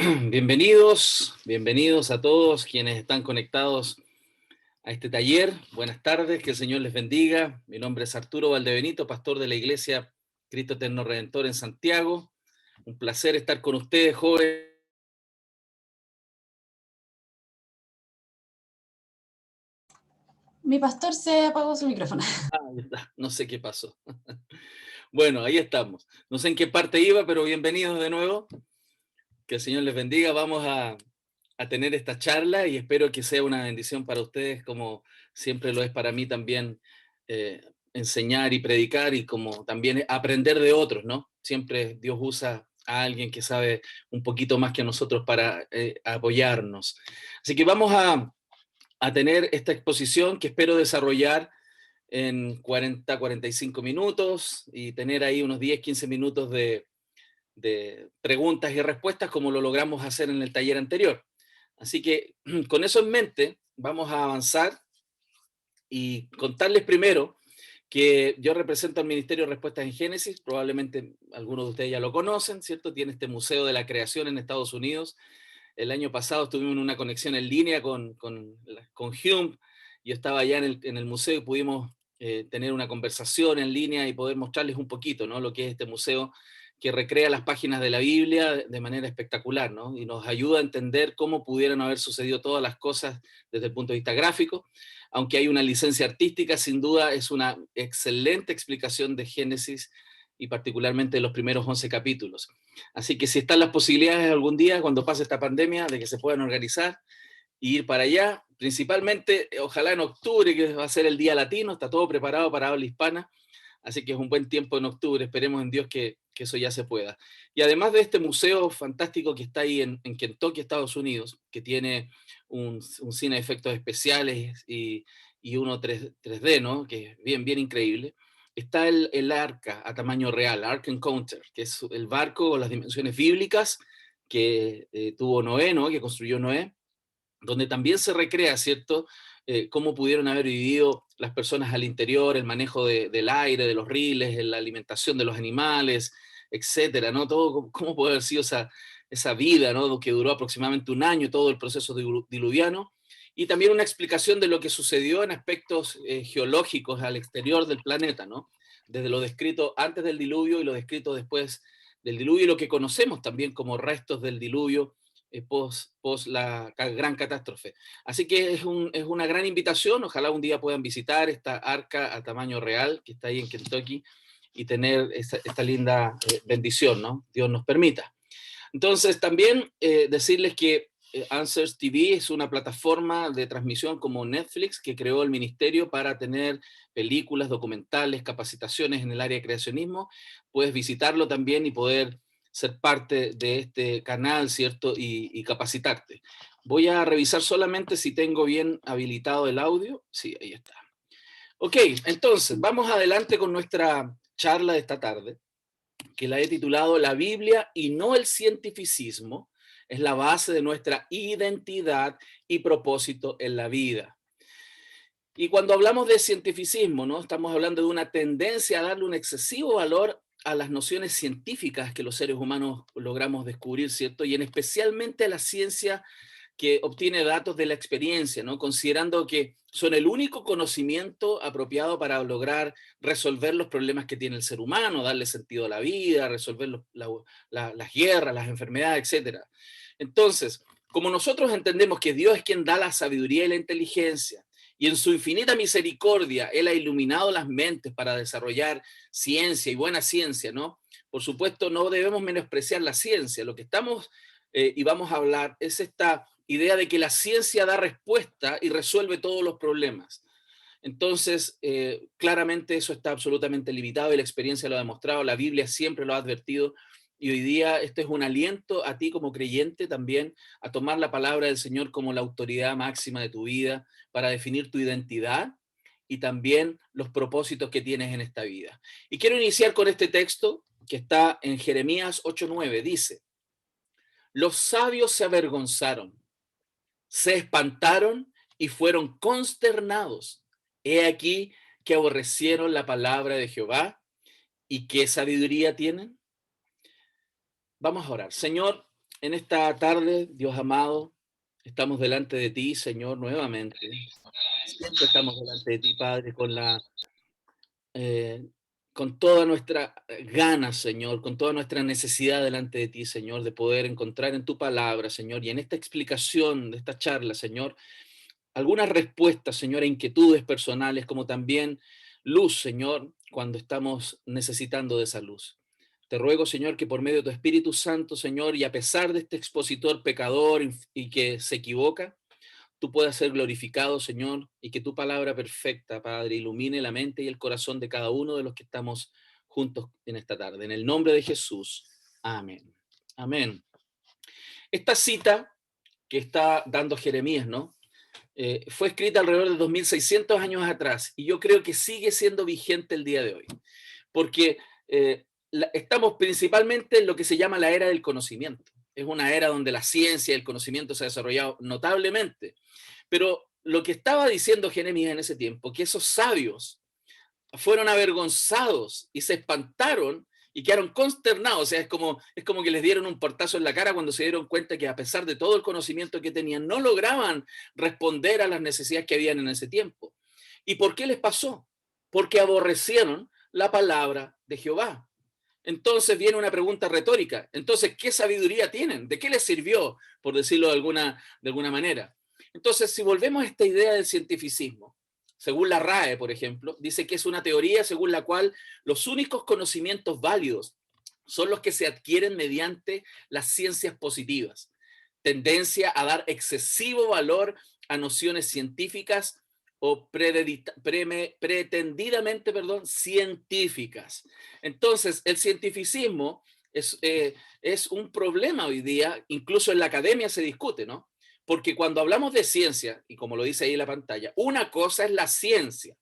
Bienvenidos a todos quienes están conectados a este taller. Buenas tardes, que el Señor les bendiga. Mi nombre es Arturo Valdebenito, pastor de la Iglesia Cristo Eterno Redentor en Santiago. Un placer estar con ustedes, jóvenes. Mi pastor se apagó su micrófono. Ahí está. No sé qué pasó. Bueno, ahí estamos. No sé en qué parte iba, pero bienvenidos de nuevo. Que el Señor les bendiga. Vamos a tener esta charla y espero que sea una bendición para ustedes, como siempre lo es para mí también, enseñar y predicar, y como también aprender de otros, ¿no? Siempre Dios usa a alguien que sabe un poquito más que nosotros para apoyarnos. Así que vamos a tener esta exposición que espero desarrollar en 45 minutos y tener ahí unos 10, 15 minutos de preguntas y respuestas, como lo logramos hacer en el taller anterior. Así que con eso en mente vamos a avanzar y contarles primero que yo represento al Ministerio de Respuestas en Génesis. Probablemente algunos de ustedes ya lo conocen, ¿cierto? Tiene este Museo de la Creación en Estados Unidos. El año pasado estuvimos en una conexión en línea con Hume. Yo estaba allá en el museo y pudimos tener una conversación en línea y poder mostrarles un poquito, ¿no?, lo que es este museo, que recrea las páginas de la Biblia de manera espectacular, ¿no? Y nos ayuda a entender cómo pudieron haber sucedido todas las cosas desde el punto de vista gráfico. Aunque hay una licencia artística, sin duda es una excelente explicación de Génesis y particularmente de los primeros 11 capítulos. Así que si están las posibilidades algún día, cuando pase esta pandemia, de que se puedan organizar y ir para allá, principalmente, ojalá en octubre, que va a ser el Día Latino, está todo preparado para habla hispana, así que es un buen tiempo en octubre, esperemos en Dios que eso ya se pueda. Y además de este museo fantástico que está ahí en Kentucky, Estados Unidos, que tiene un cine de efectos especiales y uno 3D, ¿no?, que es bien increíble, está el arca a tamaño real, Ark Encounter, que es el barco con las dimensiones bíblicas que tuvo Noé, ¿no?, que construyó Noé, donde también se recrea, ¿cierto?, cómo pudieron haber vivido las personas al interior, el manejo del aire, de los riles, la alimentación de los animales, etcétera, ¿no? Todo, cómo puede haber sido esa vida, ¿no?, que duró aproximadamente un año, todo el proceso diluviano, y también una explicación de lo que sucedió en aspectos geológicos al exterior del planeta, ¿no? Desde lo descrito antes del diluvio y lo descrito después del diluvio, y lo que conocemos también como restos del diluvio post la gran catástrofe. Así que es una gran invitación. Ojalá un día puedan visitar esta arca a tamaño real que está ahí en Kentucky y tener esta linda bendición, ¿no? Dios nos permita. Entonces, también decirles que Answers TV es una plataforma de transmisión como Netflix que creó el ministerio para tener películas, documentales, capacitaciones en el área de creacionismo. Puedes visitarlo también y poder ser parte de este canal, ¿cierto? Y capacitarte. Voy a revisar solamente si tengo bien habilitado el audio. Sí, ahí está. Ok, entonces, vamos adelante con nuestra charla de esta tarde, que la he titulado La Biblia y no el cientificismo es la base de nuestra identidad y propósito en la vida. Y cuando hablamos de cientificismo, ¿no?, estamos hablando de una tendencia a darle un excesivo valor a las nociones científicas que los seres humanos logramos descubrir, ¿cierto? Y en especialmente a la ciencia que obtiene datos de la experiencia, ¿no?, considerando que son el único conocimiento apropiado para lograr resolver los problemas que tiene el ser humano, darle sentido a la vida, resolver las guerras, las enfermedades, etcétera. Entonces, como nosotros entendemos que Dios es quien da la sabiduría y la inteligencia, y en su infinita misericordia Él ha iluminado las mentes para desarrollar ciencia y buena ciencia, ¿no? Por supuesto, no debemos menospreciar la ciencia. Lo que estamos y vamos a hablar es esta idea de que la ciencia da respuesta y resuelve todos los problemas. Entonces, claramente eso está absolutamente limitado y la experiencia lo ha demostrado, la Biblia siempre lo ha advertido, y hoy día este es un aliento a ti como creyente también a tomar la palabra del Señor como la autoridad máxima de tu vida para definir tu identidad y también los propósitos que tienes en esta vida. Y quiero iniciar con este texto que está en Jeremías 8:9. Dice: los sabios se avergonzaron, se espantaron y fueron consternados. He aquí que aborrecieron la palabra de Jehová. ¿Y qué sabiduría tienen? Vamos a orar. Señor, En esta tarde, Dios amado, estamos delante de ti, Señor, nuevamente. Siempre estamos delante de ti, Padre, eh, con toda nuestra ganas, Señor, con toda nuestra necesidad delante de ti, Señor, de poder encontrar en tu palabra, Señor, y en esta explicación de esta charla, Señor, algunas respuestas, Señor, a inquietudes personales, como también luz, Señor, cuando estamos necesitando de esa luz. Te ruego, Señor, que por medio de tu Espíritu Santo, Señor, y a pesar de este expositor pecador y que se equivoca, tú puedas ser glorificado, Señor, y que tu palabra perfecta, Padre, ilumine la mente y el corazón de cada uno de los que estamos juntos en esta tarde. En el nombre de Jesús. Amén. Amén. Esta cita que está dando Jeremías, ¿no? Fue escrita alrededor de 2600 años atrás y yo creo que sigue siendo vigente el día de hoy, porque estamos principalmente en lo que se llama la era del conocimiento. Es una era donde la ciencia y el conocimiento se ha desarrollado notablemente, pero lo que estaba diciendo Jeremías en ese tiempo, que esos sabios fueron avergonzados y se espantaron y quedaron consternados. O sea, es como que les dieron un portazo en la cara cuando se dieron cuenta que a pesar de todo el conocimiento que tenían, no lograban responder a las necesidades que habían en ese tiempo. ¿Y por qué les pasó? Porque aborrecieron la palabra de Jehová. Entonces viene una pregunta retórica. Entonces, ¿qué sabiduría tienen? ¿De qué les sirvió? Por decirlo de alguna manera. Entonces, si volvemos a esta idea del cientificismo, según la RAE, por ejemplo, dice que es una teoría según la cual los únicos conocimientos válidos son los que se adquieren mediante las ciencias positivas. Tendencia a dar excesivo valor a nociones científicas o pretendidamente, científicas. Entonces, el cientificismo es un problema hoy día, incluso en la academia se discute, ¿no? Porque cuando hablamos de ciencia, y como lo dice ahí en la pantalla, una cosa es la ciencia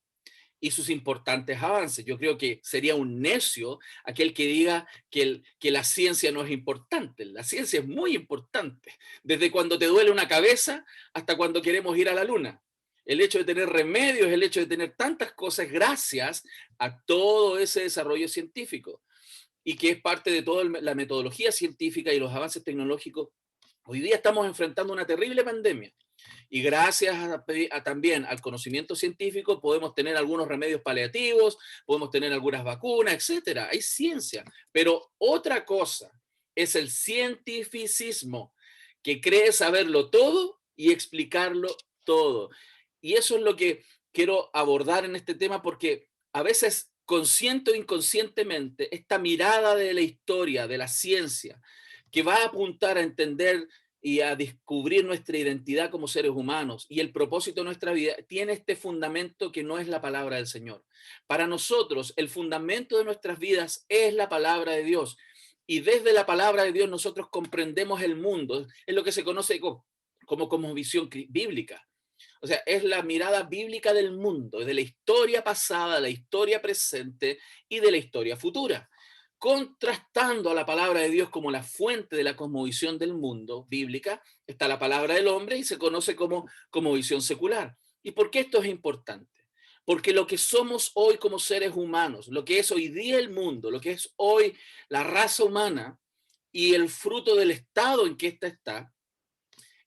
y sus importantes avances. Yo creo que sería un necio aquel que diga que la ciencia no es importante. La ciencia es muy importante, desde cuando te duele una cabeza hasta cuando queremos ir a la luna. El hecho de tener remedios, el hecho de tener tantas cosas gracias a todo ese desarrollo científico y que es parte de toda la metodología científica y los avances tecnológicos. Hoy día estamos enfrentando una terrible pandemia y gracias también al conocimiento científico podemos tener algunos remedios paliativos, podemos tener algunas vacunas, etcétera. Hay ciencia, pero otra cosa es el cientificismo, que cree saberlo todo y explicarlo todo. Y eso es lo que quiero abordar en este tema porque a veces consciente o inconscientemente esta mirada de la historia, de la ciencia, que va a apuntar a entender y a descubrir nuestra identidad como seres humanos y el propósito de nuestra vida, tiene este fundamento que no es la palabra del Señor. Para nosotros, el fundamento de nuestras vidas es la palabra de Dios. Y desde la palabra de Dios nosotros comprendemos el mundo. Es lo que se conoce como visión bíblica. O sea, es la mirada bíblica del mundo, de la historia pasada, de la historia presente y de la historia futura, contrastando a la palabra de Dios como la fuente de la cosmovisión del mundo bíblica. Está la palabra del hombre y se conoce como visión secular. ¿Y por qué esto es importante? Porque lo que somos hoy como seres humanos, lo que es hoy día el mundo, lo que es hoy la raza humana y el fruto del estado en que ésta está,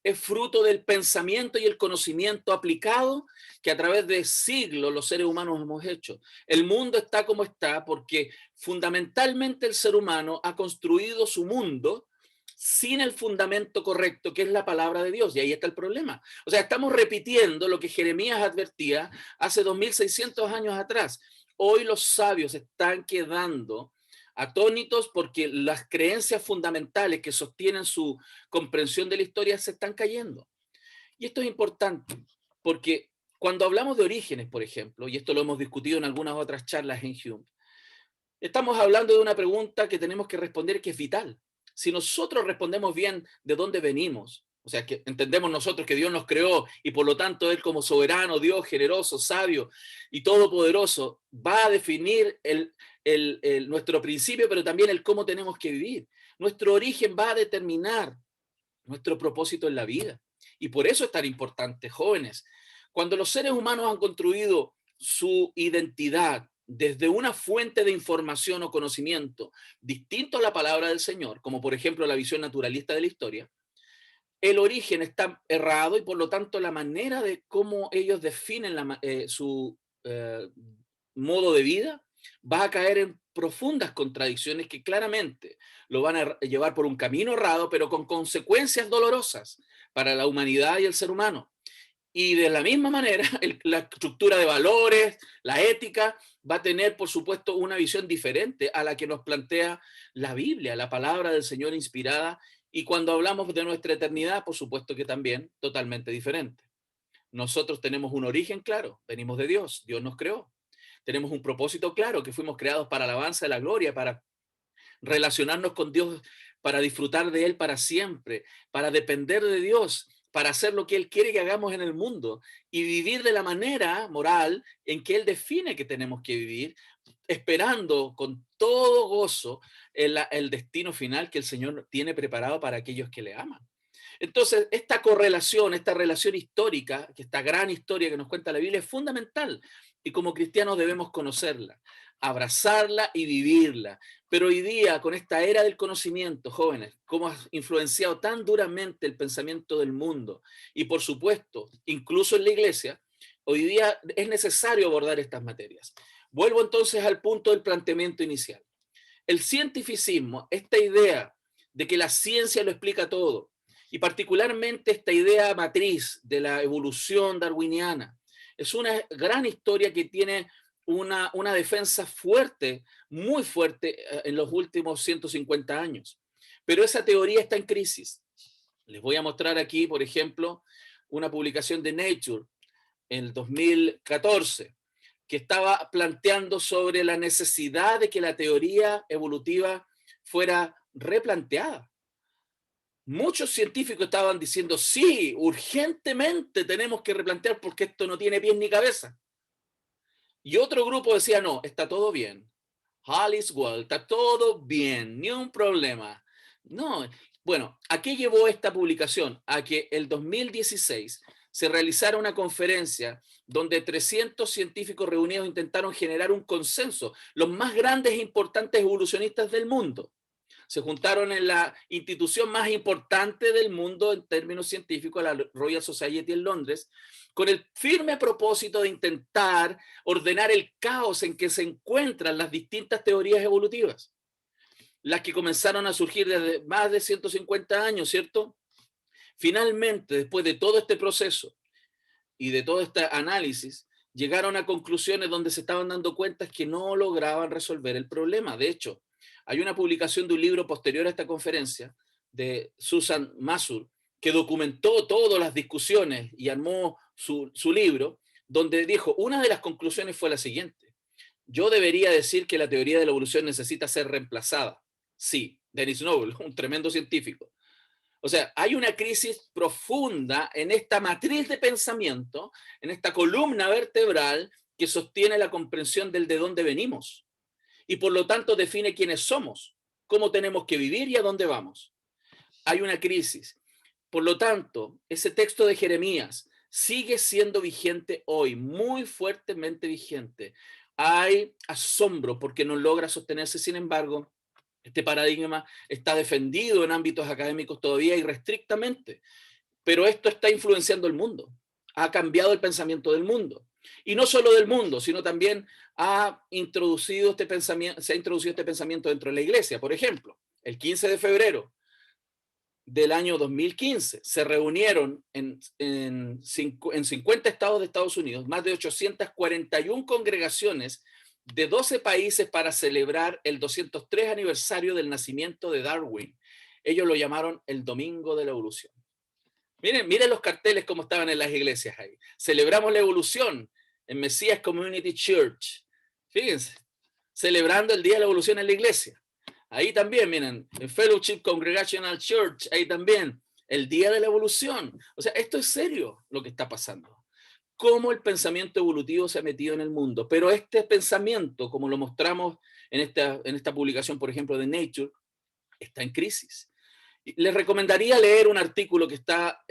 es fruto del pensamiento y el conocimiento aplicado que a través de siglos los seres humanos hemos hecho. El mundo está como está porque fundamentalmente el ser humano ha construido su mundo sin el fundamento correcto, que es la palabra de Dios. Y ahí está el problema. O sea, estamos repitiendo lo que Jeremías advertía hace 2600 años atrás. Hoy los sabios están quedando atónitos porque las creencias fundamentales que sostienen su comprensión de la historia se están cayendo. Y esto es importante porque cuando hablamos de orígenes, por ejemplo, y esto lo hemos discutido en algunas otras charlas en Hume, estamos hablando de una pregunta que tenemos que responder que es vital. Si nosotros respondemos bien de dónde venimos, o sea, que entendemos nosotros que Dios nos creó y por lo tanto Él como soberano, Dios generoso, sabio y todopoderoso, va a definir nuestro principio, pero también el cómo tenemos que vivir. Nuestro origen va a determinar nuestro propósito en la vida. Y por eso es tan importante, jóvenes. Cuando los seres humanos han construido su identidad desde una fuente de información o conocimiento distinto a la palabra del Señor, como por ejemplo la visión naturalista de la historia, el origen está errado y por lo tanto la manera de cómo ellos definen su modo de vida va a caer en profundas contradicciones que claramente lo van a llevar por un camino errado, pero con consecuencias dolorosas para la humanidad y el ser humano. Y de la misma manera, la estructura de valores, la ética, va a tener, por supuesto, una visión diferente a la que nos plantea la Biblia, la palabra del Señor inspirada. Y cuando hablamos de nuestra eternidad, por supuesto que también totalmente diferente. Nosotros tenemos un origen claro, venimos de Dios, Dios nos creó. Tenemos un propósito claro, que fuimos creados para la alabanza de la gloria, para relacionarnos con Dios, para disfrutar de Él para siempre, para depender de Dios, para hacer lo que Él quiere que hagamos en el mundo y vivir de la manera moral en que Él define que tenemos que vivir, esperando con todo gozo el destino final que el Señor tiene preparado para aquellos que le aman. Entonces, esta correlación, esta relación histórica, que esta gran historia que nos cuenta la Biblia es fundamental y como cristianos debemos conocerla, abrazarla y vivirla. Pero hoy día, con esta era del conocimiento, jóvenes, cómo ha influenciado tan duramente el pensamiento del mundo y por supuesto, incluso en la iglesia, hoy día es necesario abordar estas materias. Vuelvo entonces al punto del planteamiento inicial. El cientificismo, esta idea de que la ciencia lo explica todo, y particularmente esta idea matriz de la evolución darwiniana, es una gran historia que tiene una defensa fuerte, muy fuerte en los últimos 150 años. Pero esa teoría está en crisis. Les voy a mostrar aquí, por ejemplo, una publicación de Nature en el 2014, que estaba planteando sobre la necesidad de que la teoría evolutiva fuera replanteada. Muchos científicos estaban diciendo, sí, urgentemente tenemos que replantear porque esto no tiene pies ni cabeza. Y otro grupo decía, no, está todo bien. All is well, está todo bien, ni un problema. No, bueno, ¿a qué llevó esta publicación? A que el 2016 se realizara una conferencia donde 300 científicos reunidos intentaron generar un consenso, los más grandes e importantes evolucionistas del mundo. Se juntaron en la institución más importante del mundo en términos científicos, la Royal Society en Londres, con el firme propósito de intentar ordenar el caos en que se encuentran las distintas teorías evolutivas, las que comenzaron a surgir desde más de 150 años, ¿cierto? Finalmente, después de todo este proceso y de todo este análisis, llegaron a conclusiones donde se estaban dando cuenta que no lograban resolver el problema. De hecho, hay una publicación de un libro posterior a esta conferencia de Susan Masur, que documentó todas las discusiones y armó su libro, donde dijo, una de las conclusiones fue la siguiente: yo debería decir que la teoría de la evolución necesita ser reemplazada. Sí, Denis Noble, un tremendo científico. O sea, hay una crisis profunda en esta matriz de pensamiento, en esta columna vertebral que sostiene la comprensión del de dónde venimos y por lo tanto define quiénes somos, cómo tenemos que vivir y a dónde vamos. Hay una crisis. Por lo tanto, ese texto de Jeremías sigue siendo vigente hoy, muy fuertemente vigente. Hay asombro porque no logra sostenerse, sin embargo, este paradigma está defendido en ámbitos académicos todavía irrestrictamente, pero esto está influenciando el mundo, ha cambiado el pensamiento del mundo. Y no solo del mundo, sino también se ha introducido este pensamiento dentro de la iglesia. Por ejemplo, el 15 de febrero del año 2015 se reunieron en 50 estados de Estados Unidos más de 841 congregaciones de 12 países para celebrar el 203 aniversario del nacimiento de Darwin. Ellos lo llamaron el Domingo de la Evolución. Miren los carteles como estaban en las iglesias ahí. Celebramos la evolución en Mesías Community Church. Fíjense, celebrando el Día de la Evolución en la iglesia. Ahí también, miren, en Fellowship Congregational Church, ahí también, el Día de la Evolución. O sea, esto es serio lo que está pasando. Cómo el pensamiento evolutivo se ha metido en el mundo. Pero este pensamiento, como lo mostramos en esta publicación, por ejemplo, de Nature, está en crisis. Les recomendaría leer un artículo que está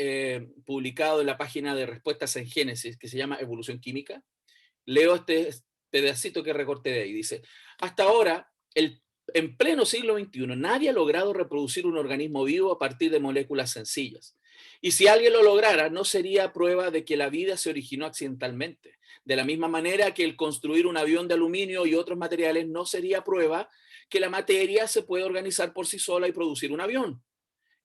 publicado en la página de Respuestas en Génesis, que se llama Evolución Química. Leo pedacito que recorté de ahí. Dice, hasta ahora, en pleno siglo XXI, nadie ha logrado reproducir un organismo vivo a partir de moléculas sencillas. Y si alguien lo lograra, no sería prueba de que la vida se originó accidentalmente. De la misma manera que el construir un avión de aluminio y otros materiales no sería prueba que la materia se puede organizar por sí sola y producir un avión.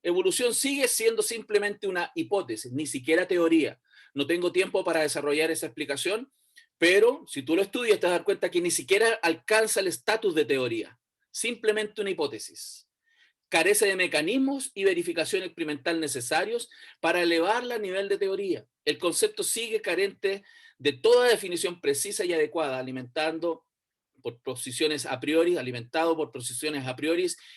Evolución sigue siendo simplemente una hipótesis, ni siquiera teoría. No tengo tiempo para desarrollar esa explicación, pero si tú lo estudias te vas a dar cuenta que ni siquiera alcanza el estatus de teoría. Simplemente una hipótesis. Carece de mecanismos y verificación experimental necesarios para elevarla a nivel de teoría. El concepto sigue carente de toda definición precisa y adecuada, alimentado por posiciones a priori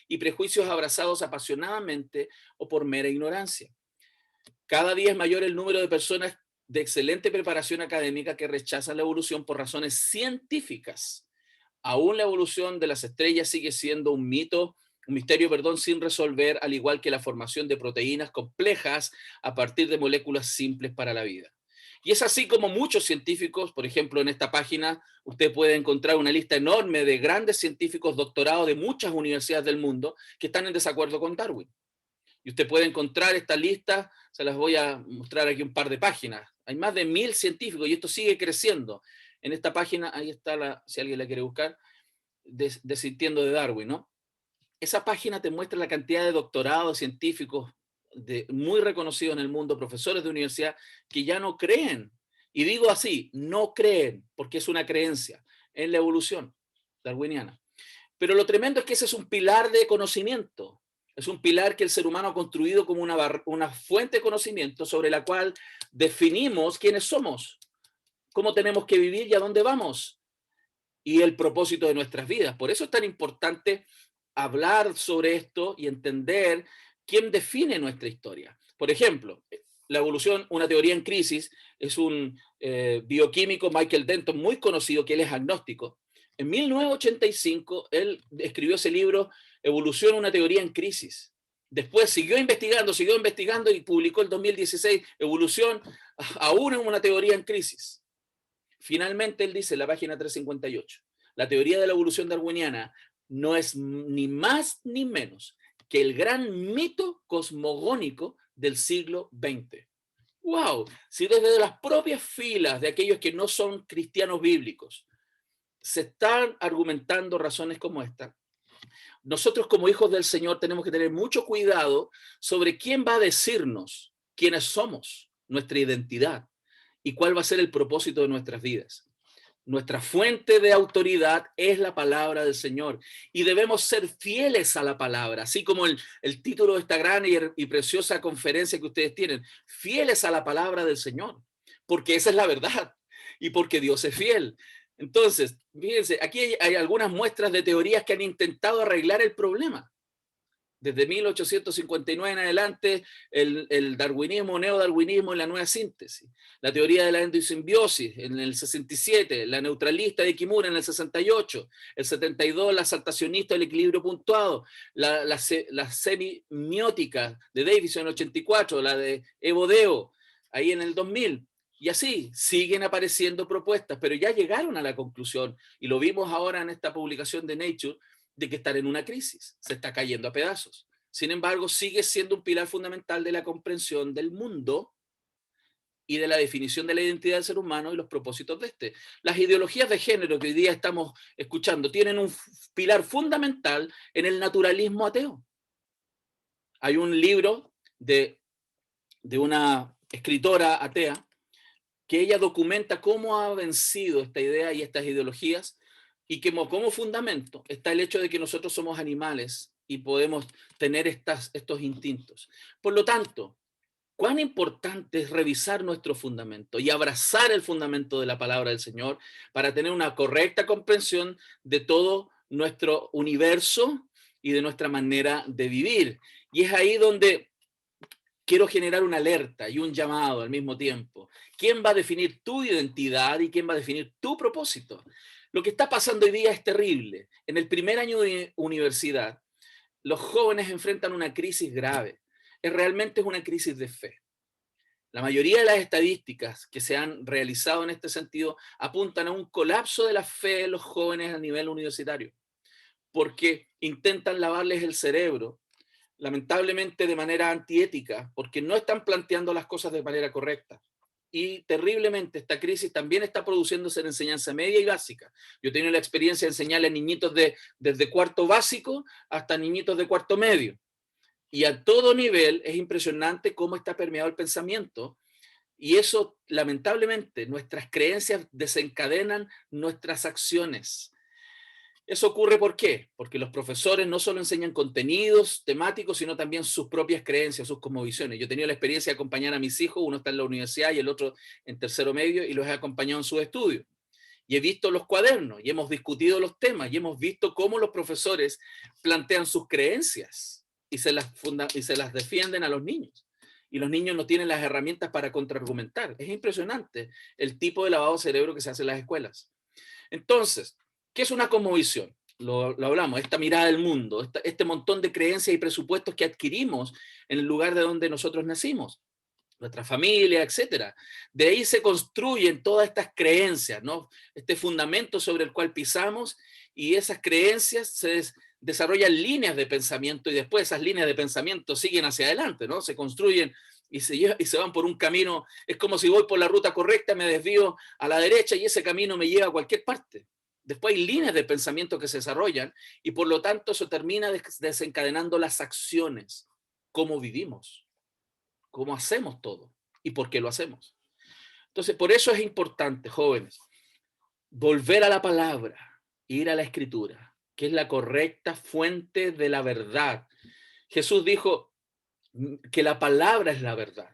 y prejuicios abrazados apasionadamente o por mera ignorancia. Cada día es mayor el número de personas de excelente preparación académica que rechazan la evolución por razones científicas. Aún la evolución de las estrellas sigue siendo un misterio, sin resolver, al igual que la formación de proteínas complejas a partir de moléculas simples para la vida. Y es así como muchos científicos, por ejemplo, en esta página, usted puede encontrar una lista enorme de grandes científicos doctorados de muchas universidades del mundo que están en desacuerdo con Darwin. Y usted puede encontrar esta lista, se las voy a mostrar aquí un par de páginas. Hay más de 1000 científicos y esto sigue creciendo. En esta página, ahí está, si alguien la quiere buscar, Dessintiendo de Darwin, ¿no? Esa página te muestra la cantidad de doctorados científicos muy reconocidos en el mundo, profesores de universidad, que ya no creen. Y digo así, no creen, porque es una creencia en la evolución darwiniana. Pero lo tremendo es que ese es un pilar de conocimiento. Es un pilar que el ser humano ha construido como una fuente de conocimiento sobre la cual definimos quiénes somos, cómo tenemos que vivir y a dónde vamos, y el propósito de nuestras vidas. Por eso es tan importante hablar sobre esto y entender quién define nuestra historia. Por ejemplo, la evolución, una teoría en crisis, es un bioquímico, Michael Denton, muy conocido, que él es agnóstico. En 1985, él escribió ese libro, Evolución, una teoría en crisis. Después siguió investigando y publicó en 2016, Evolución, aún en una teoría en crisis. Finalmente, él dice en la página 358, la teoría de la evolución darwiniana no es ni más ni menos que el gran mito cosmogónico del siglo XX. ¡Wow! Si desde las propias filas de aquellos que no son cristianos bíblicos se están argumentando razones como esta, nosotros como hijos del Señor tenemos que tener mucho cuidado sobre quién va a decirnos quiénes somos, nuestra identidad y cuál va a ser el propósito de nuestras vidas. Nuestra fuente de autoridad es la palabra del Señor y debemos ser fieles a la palabra, así como el título de esta gran y preciosa conferencia que ustedes tienen, fieles a la palabra del Señor, porque esa es la verdad y porque Dios es fiel. Entonces, fíjense, aquí hay algunas muestras de teorías que han intentado arreglar el problema. Desde 1859 en adelante, el darwinismo, neodarwinismo y la nueva síntesis. La teoría de la endosimbiosis en el 67, la neutralista de Kimura en el 68, el 72, la saltacionista del equilibrio puntuado, la semimiótica de Davison en el 84, la de Evo Deo, ahí en el 2000. Y así siguen apareciendo propuestas, pero ya llegaron a la conclusión, y lo vimos ahora en esta publicación de Nature, de que están en una crisis, se está cayendo a pedazos. Sin embargo, sigue siendo un pilar fundamental de la comprensión del mundo y de la definición de la identidad del ser humano y los propósitos de este. Las ideologías de género que hoy día estamos escuchando tienen un pilar fundamental en el naturalismo ateo. Hay un libro de una escritora atea que ella documenta cómo ha vencido esta idea y estas ideologías, y que como fundamento está el hecho de que nosotros somos animales y podemos tener estos instintos. Por lo tanto, cuán importante es revisar nuestro fundamento y abrazar el fundamento de la palabra del Señor para tener una correcta comprensión de todo nuestro universo y de nuestra manera de vivir. Y es ahí donde quiero generar una alerta y un llamado al mismo tiempo. ¿Quién va a definir tu identidad y quién va a definir tu propósito? Lo que está pasando hoy día es terrible. En el primer año de universidad, los jóvenes enfrentan una crisis grave. Realmente es una crisis de fe. La mayoría de las estadísticas que se han realizado en este sentido apuntan a un colapso de la fe de los jóvenes a nivel universitario, porque intentan lavarles el cerebro, lamentablemente de manera antiética, porque no están planteando las cosas de manera correcta. Y terriblemente esta crisis también está produciéndose en enseñanza media y básica. Yo he tenido la experiencia de enseñarle a niñitos desde cuarto básico hasta niñitos de cuarto medio. Y a todo nivel es impresionante cómo está permeado el pensamiento. Y eso, lamentablemente, nuestras creencias desencadenan nuestras acciones. ¿Eso ocurre por qué? Porque los profesores no solo enseñan contenidos temáticos, sino también sus propias creencias, sus cosmovisiones. Yo he tenido la experiencia de acompañar a mis hijos, uno está en la universidad y el otro en tercero medio, y los he acompañado en sus estudios. Y he visto los cuadernos, y hemos discutido los temas, y hemos visto cómo los profesores plantean sus creencias y se las defienden a los niños. Y los niños no tienen las herramientas para contraargumentar. Es impresionante el tipo de lavado de cerebro que se hace en las escuelas. Entonces, ¿qué es una cosmovisión? Lo hablamos, esta mirada del mundo, este montón de creencias y presupuestos que adquirimos en el lugar de donde nosotros nacimos, nuestra familia, etcétera. De ahí se construyen todas estas creencias, ¿no? Este fundamento sobre el cual pisamos, y esas creencias se desarrollan líneas de pensamiento, y después esas líneas de pensamiento siguen hacia adelante, ¿no? Se construyen y se van por un camino. Es como si voy por la ruta correcta, me desvío a la derecha y ese camino me lleva a cualquier parte. Después hay líneas de pensamiento que se desarrollan y por lo tanto eso termina desencadenando las acciones, cómo vivimos, cómo hacemos todo y por qué lo hacemos. Entonces, por eso es importante, jóvenes, volver a la palabra, ir a la escritura, que es la correcta fuente de la verdad. Jesús dijo que la palabra es la verdad.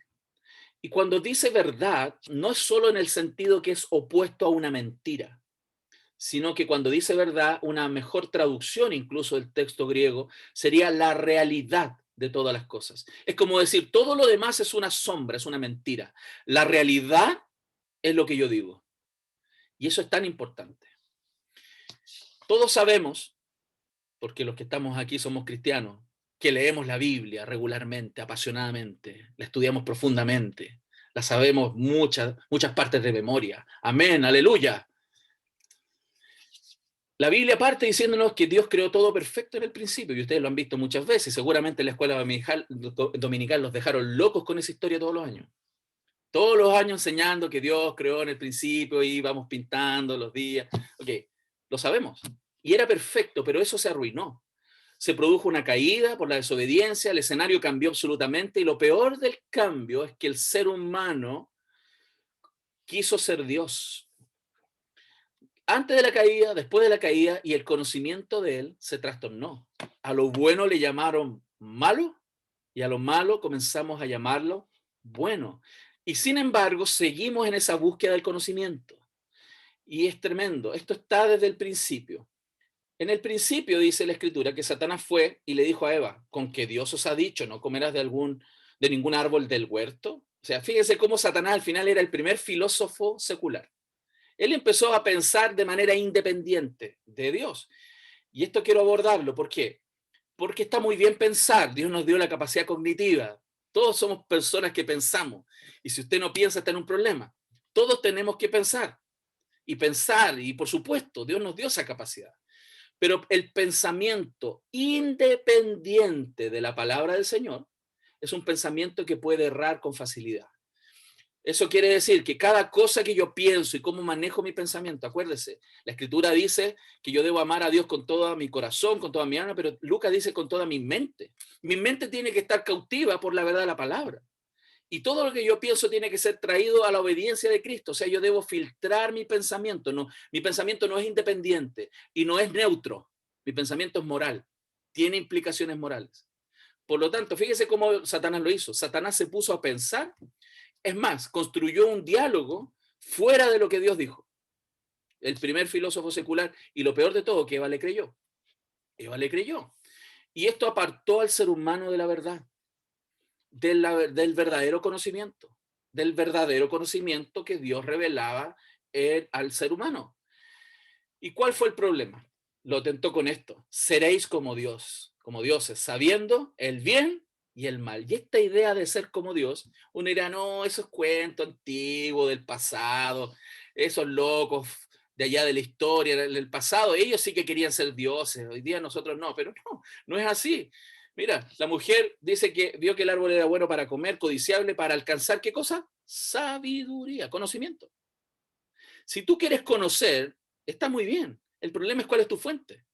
Y cuando dice verdad, no es solo en el sentido que es opuesto a una mentira, sino que cuando dice verdad, una mejor traducción incluso del texto griego sería la realidad de todas las cosas. Es como decir, todo lo demás es una sombra, es una mentira. La realidad es lo que yo digo. Y eso es tan importante. Todos sabemos, porque los que estamos aquí somos cristianos, que leemos la Biblia regularmente, apasionadamente, la estudiamos profundamente, la sabemos muchas partes de memoria. Amén, aleluya. La Biblia parte diciéndonos que Dios creó todo perfecto en el principio, y ustedes lo han visto muchas veces. Seguramente en la escuela dominical los dejaron locos con esa historia todos los años. Todos los años enseñando que Dios creó en el principio y vamos pintando los días. Ok, lo sabemos. Y era perfecto, pero eso se arruinó. Se produjo una caída por la desobediencia, el escenario cambió absolutamente y lo peor del cambio es que el ser humano quiso ser Dios. Antes de la caída, después de la caída, y el conocimiento de él se trastornó. A lo bueno le llamaron malo y a lo malo comenzamos a llamarlo bueno. Y sin embargo, seguimos en esa búsqueda del conocimiento. Y es tremendo. Esto está desde el principio. En el principio dice la Escritura que Satanás fue y le dijo a Eva, con que Dios os ha dicho, no comerás de ningún árbol del huerto. O sea, fíjense cómo Satanás al final era el primer filósofo secular. Él empezó a pensar de manera independiente de Dios. Y esto quiero abordarlo. ¿Por qué? Porque está muy bien pensar. Dios nos dio la capacidad cognitiva. Todos somos personas que pensamos. Y si usted no piensa, está en un problema. Todos tenemos que pensar. Y por supuesto, Dios nos dio esa capacidad. Pero el pensamiento independiente de la palabra del Señor es un pensamiento que puede errar con facilidad. Eso quiere decir que cada cosa que yo pienso y cómo manejo mi pensamiento, acuérdese, la Escritura dice que yo debo amar a Dios con todo mi corazón, con toda mi alma, pero Lucas dice con toda mi mente. Mi mente tiene que estar cautiva por la verdad de la palabra. Y todo lo que yo pienso tiene que ser traído a la obediencia de Cristo. O sea, yo debo filtrar mi pensamiento. No, mi pensamiento no es independiente y no es neutro. Mi pensamiento es moral. Tiene implicaciones morales. Por lo tanto, fíjese cómo Satanás lo hizo. Satanás se puso a pensar. Es más, construyó un diálogo fuera de lo que Dios dijo. El primer filósofo secular, y lo peor de todo, que Eva le creyó. Eva le creyó. Y esto apartó al ser humano de la verdad, del verdadero conocimiento que Dios revelaba al ser humano. ¿Y cuál fue el problema? Lo tentó con esto: seréis como Dios, como dioses, sabiendo el bien y el mal. Y esta idea de ser como Dios, uno dirá, no, eso es cuento antiguo del pasado, esos locos de allá de la historia, del pasado, ellos sí que querían ser dioses, hoy día nosotros no, pero no, no es así. Mira, la mujer dice que vio que el árbol era bueno para comer, codiciable, para alcanzar, ¿qué cosa? Sabiduría, conocimiento. Si tú quieres conocer, está muy bien. El problema es cuál es tu fuente.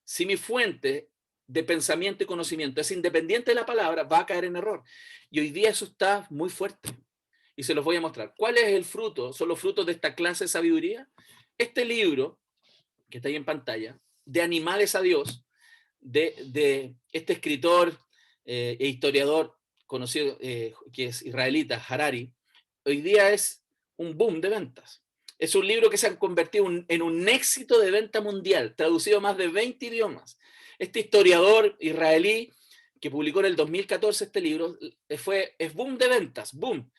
Si mi fuente de pensamiento y conocimiento es independiente de la palabra, va a caer en error. Y hoy día eso está muy fuerte. Y se los voy a mostrar. ¿Cuál es el fruto? Son los frutos de esta clase de sabiduría. Este libro, que está ahí en pantalla, de Animales a Dios, de este escritor e historiador conocido, que es israelita, Harari, hoy día es un boom de ventas. Es un libro que se ha convertido en un éxito de venta mundial, traducido a más de 20 idiomas. Este historiador israelí que publicó en el 2014 este libro, es boom de ventas, boom.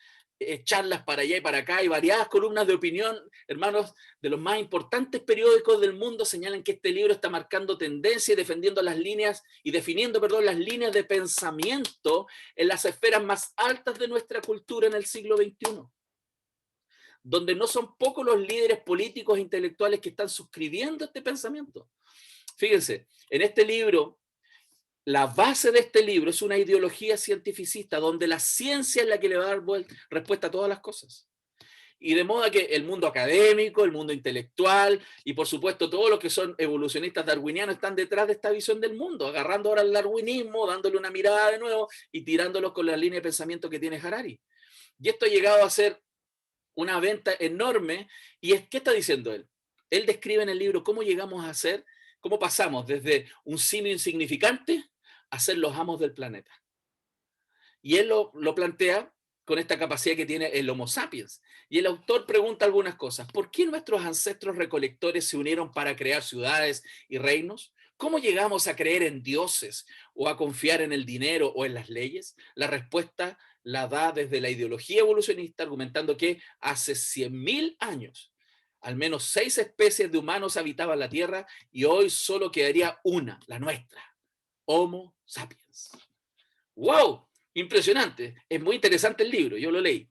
Charlas para allá y para acá y variadas columnas de opinión, hermanos, de los más importantes periódicos del mundo señalan que este libro está marcando tendencia y defendiendo las líneas y definiendo, perdón, las líneas de pensamiento en las esferas más altas de nuestra cultura en el siglo XXI, donde no son pocos los líderes políticos e intelectuales que están suscribiendo este pensamiento. Fíjense, en este libro, la base de este libro es una ideología cientificista donde la ciencia es la que le va a dar respuesta a todas las cosas. Y de modo que el mundo académico, el mundo intelectual y por supuesto todos los que son evolucionistas darwinianos están detrás de esta visión del mundo, agarrando ahora el darwinismo, dándole una mirada de nuevo y tirándolos con la línea de pensamiento que tiene Harari. Y esto ha llegado a ser una venta enorme. ¿Y qué está diciendo él? Él describe en el libro cómo llegamos a ser, cómo pasamos desde un simio insignificante a ser los amos del planeta. Y él lo plantea con esta capacidad que tiene el Homo sapiens. Y el autor pregunta algunas cosas. ¿Por qué nuestros ancestros recolectores se unieron para crear ciudades y reinos? ¿Cómo llegamos a creer en dioses o a confiar en el dinero o en las leyes? La respuesta la da desde la ideología evolucionista, argumentando que hace 100.000 años al menos 6 especies de humanos habitaban la Tierra y hoy solo quedaría una, la nuestra, Homo sapiens. ¡Wow! Impresionante. Es muy interesante el libro, yo lo leí.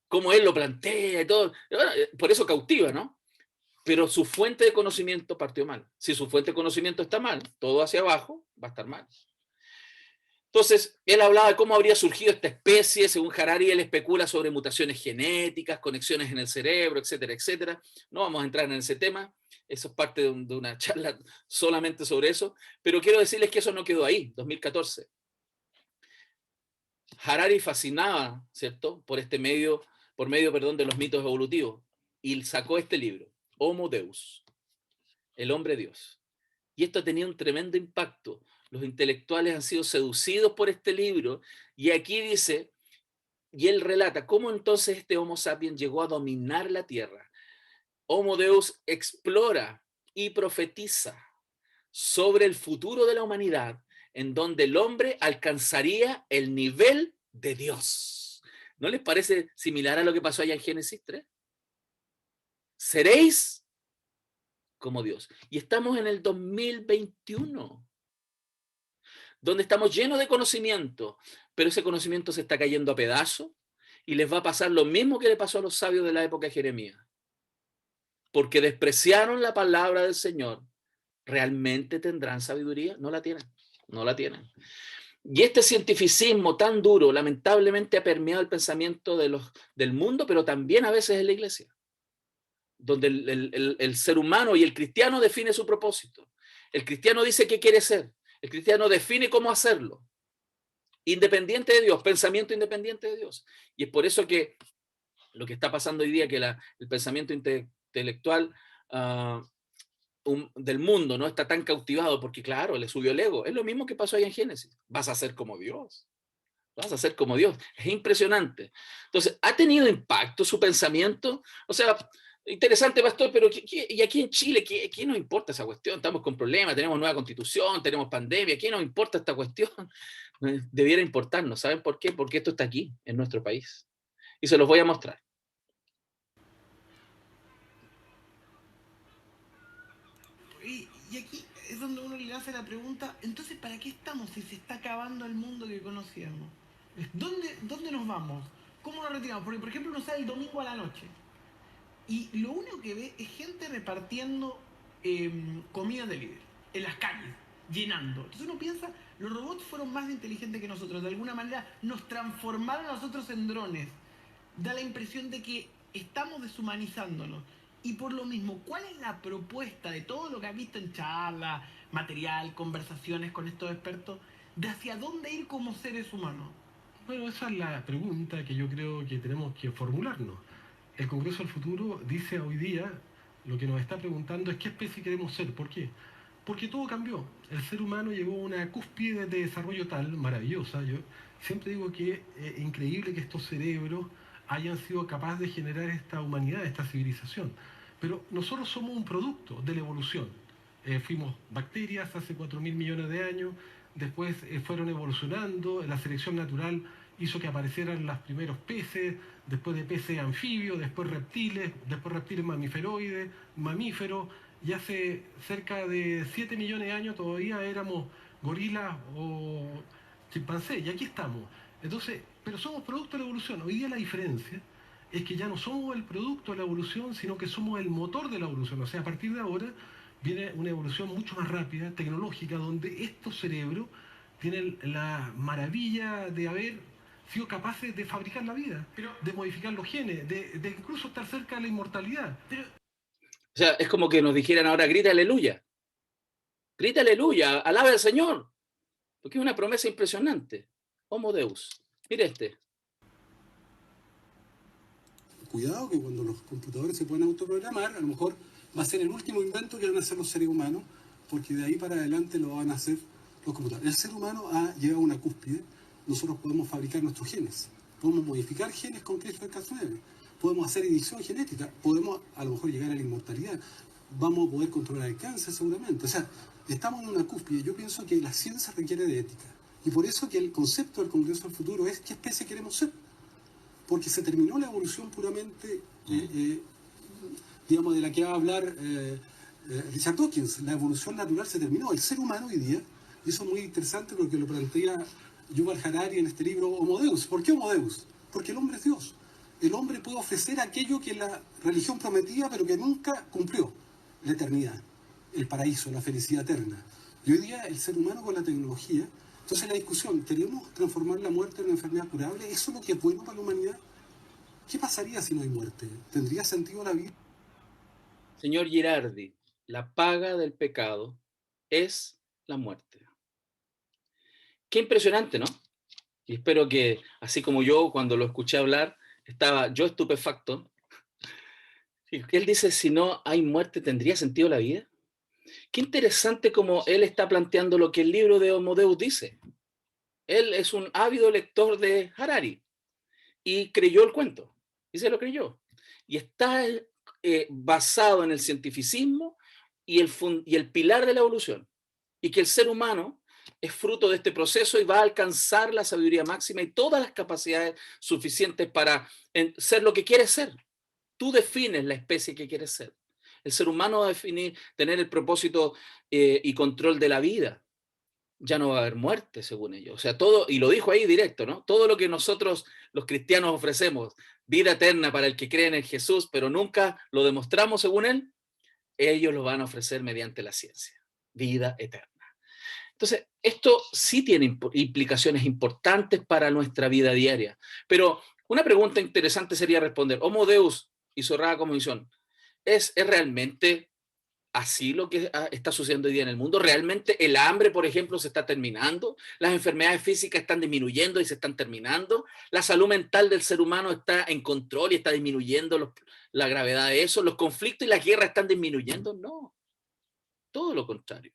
Cómo él lo plantea y todo. Por eso cautiva, ¿no? Pero su fuente de conocimiento partió mal. Si su fuente de conocimiento está mal, todo hacia abajo va a estar mal. Entonces, él hablaba de cómo habría surgido esta especie. Según Harari, él especula sobre mutaciones genéticas, conexiones en el cerebro, etcétera, etcétera. No vamos a entrar en ese tema. Eso es parte de una charla solamente sobre eso. Pero quiero decirles que eso no quedó ahí, 2014. Harari fascinaba, ¿cierto?, por medio, perdón, de los mitos evolutivos, y sacó este libro, Homo Deus, el hombre Dios. Y esto tenía un tremendo impacto. Los intelectuales han sido seducidos por este libro, y aquí dice, y él relata cómo entonces este Homo sapiens llegó a dominar la Tierra. Homo Deus explora y profetiza sobre el futuro de la humanidad, en donde el hombre alcanzaría el nivel de Dios. ¿No les parece similar a lo que pasó allá en Génesis 3? Seréis como Dios. Y estamos en el 2021, donde estamos llenos de conocimiento, pero ese conocimiento se está cayendo a pedazos y les va a pasar lo mismo que le pasó a los sabios de la época de Jeremías, porque despreciaron la palabra del Señor. ¿Realmente tendrán sabiduría? No la tienen, no la tienen. Y este cientificismo tan duro, lamentablemente, ha permeado el pensamiento del mundo, pero también a veces en la iglesia, donde el ser humano y el cristiano define su propósito. El cristiano dice qué quiere ser. El cristiano define cómo hacerlo. Independiente de Dios, pensamiento independiente de Dios. Y es por eso que lo que está pasando hoy día, que el pensamiento intelectual del mundo no está tan cautivado, porque claro, le subió el ego. Es lo mismo que pasó ahí en Génesis. Vas a ser como Dios. Vas a ser como Dios. Es impresionante. Entonces, ¿ha tenido impacto su pensamiento? O sea, interesante, pastor, pero ¿y aquí en Chile qué nos importa esa cuestión? Estamos con problemas, tenemos nueva constitución, tenemos pandemia, ¿qué nos importa esta cuestión? Debiera importarnos. ¿Saben por qué? Porque esto está aquí, en nuestro país. Y se los voy a mostrar. Y aquí es donde uno le hace hace la pregunta, entonces, ¿para qué estamos si se está acabando el mundo que conocíamos? ¿Dónde nos vamos? ¿Cómo nos retiramos? Porque, por ejemplo, uno sale el domingo a la noche y lo único que ve es gente repartiendo comida delivery en las calles, llenando. Entonces uno piensa, los robots fueron más inteligentes que nosotros, de alguna manera nos transformaron a nosotros en drones. Da la impresión de que estamos deshumanizándonos. Y por lo mismo, ¿cuál es la propuesta de todo lo que has visto en charlas, material, conversaciones con estos expertos, de hacia dónde ir como seres humanos? Bueno, esa es la pregunta que yo creo que tenemos que formularnos. El Congreso del Futuro dice hoy día, lo que nos está preguntando es qué especie queremos ser. ¿Por qué? Porque todo cambió. El ser humano llegó a una cúspide de desarrollo tal, maravillosa. Yo siempre digo que es increíble que estos cerebros hayan sido capaces de generar esta humanidad, esta civilización. Pero nosotros somos un producto de la evolución. Fuimos bacterias hace 4.000 millones de años, después fueron evolucionando, la selección natural hizo que aparecieran los primeros peces, después de peces anfibios, después reptiles mamíferoides, mamíferos, y hace cerca de 7 millones de años todavía éramos gorilas o chimpancés, y aquí estamos. Entonces, pero somos producto de la evolución. Hoy día la diferencia es que ya no somos el producto de la evolución, sino que somos el motor de la evolución. O sea, a partir de ahora viene una evolución mucho más rápida, tecnológica, donde estos cerebros tienen la maravilla de haber sido capaces de fabricar la vida, de modificar los genes, de incluso estar cerca de la inmortalidad. O sea, es como que nos dijeran ahora, grita aleluya. Grita aleluya, alaba al Señor. Porque es una promesa impresionante. Homo Deus. Mire este. Cuidado que cuando los computadores se puedan autoprogramar, a lo mejor va a ser el último invento que van a hacer los seres humanos, porque de ahí para adelante lo van a hacer los computadores. El ser humano ha llegado a una cúspide. Nosotros podemos fabricar nuestros genes, podemos modificar genes con CRISPR-Cas9, podemos hacer edición genética, podemos a lo mejor llegar a la inmortalidad, vamos a poder controlar el cáncer seguramente. O sea, estamos en una cúspide. Yo pienso que la ciencia requiere de ética, y por eso que el concepto del Congreso del Futuro es qué especie queremos ser. Porque se terminó la evolución puramente, digamos, de la que va a hablar Richard Dawkins. La evolución natural se terminó. El ser humano hoy día, y eso es muy interesante porque lo plantea Yuval Harari en este libro Homo Deus. ¿Por qué Homo Deus? Porque el hombre es Dios. El hombre puede ofrecer aquello que la religión prometía, pero que nunca cumplió: la eternidad, el paraíso, la felicidad eterna. Y hoy día el ser humano con la tecnología. Entonces la discusión, ¿queremos transformar la muerte en una enfermedad curable? ¿Eso es lo que es bueno para la humanidad? ¿Qué pasaría si no hay muerte? ¿Tendría sentido la vida? Señor Girardi, la paga del pecado es la muerte. Qué impresionante, ¿no? Y espero que, así como yo, cuando lo escuché hablar, estaba yo estupefacto. Él dice, si no hay muerte, ¿tendría sentido la vida? Qué interesante como él está planteando lo que el libro de Homo Deus dice. Él es un ávido lector de Harari y creyó el cuento, y se lo creyó. Y está basado en el cientificismo y el pilar de la evolución, y que el ser humano es fruto de este proceso y va a alcanzar la sabiduría máxima y todas las capacidades suficientes para ser lo que quiere ser. Tú defines la especie que quieres ser. El ser humano va a definir, tener el propósito y control de la vida. Ya no va a haber muerte, según ellos. O sea, todo, y lo dijo ahí directo, ¿no? Todo lo que nosotros, los cristianos, ofrecemos, vida eterna para el que cree en el Jesús, pero nunca lo demostramos, según él, ellos lo van a ofrecer mediante la ciencia. Vida eterna. Entonces, esto sí tiene implicaciones importantes para nuestra vida diaria. Pero una pregunta interesante sería responder, Homo Deus y Zorrada Cosmovisión, ¿es realmente así lo que está sucediendo hoy día en el mundo? ¿Realmente el hambre, por ejemplo, se está terminando? ¿Las enfermedades físicas están disminuyendo y se están terminando? ¿La salud mental del ser humano está en control y está disminuyendo la gravedad de eso? ¿Los conflictos y las guerras están disminuyendo? No, todo lo contrario.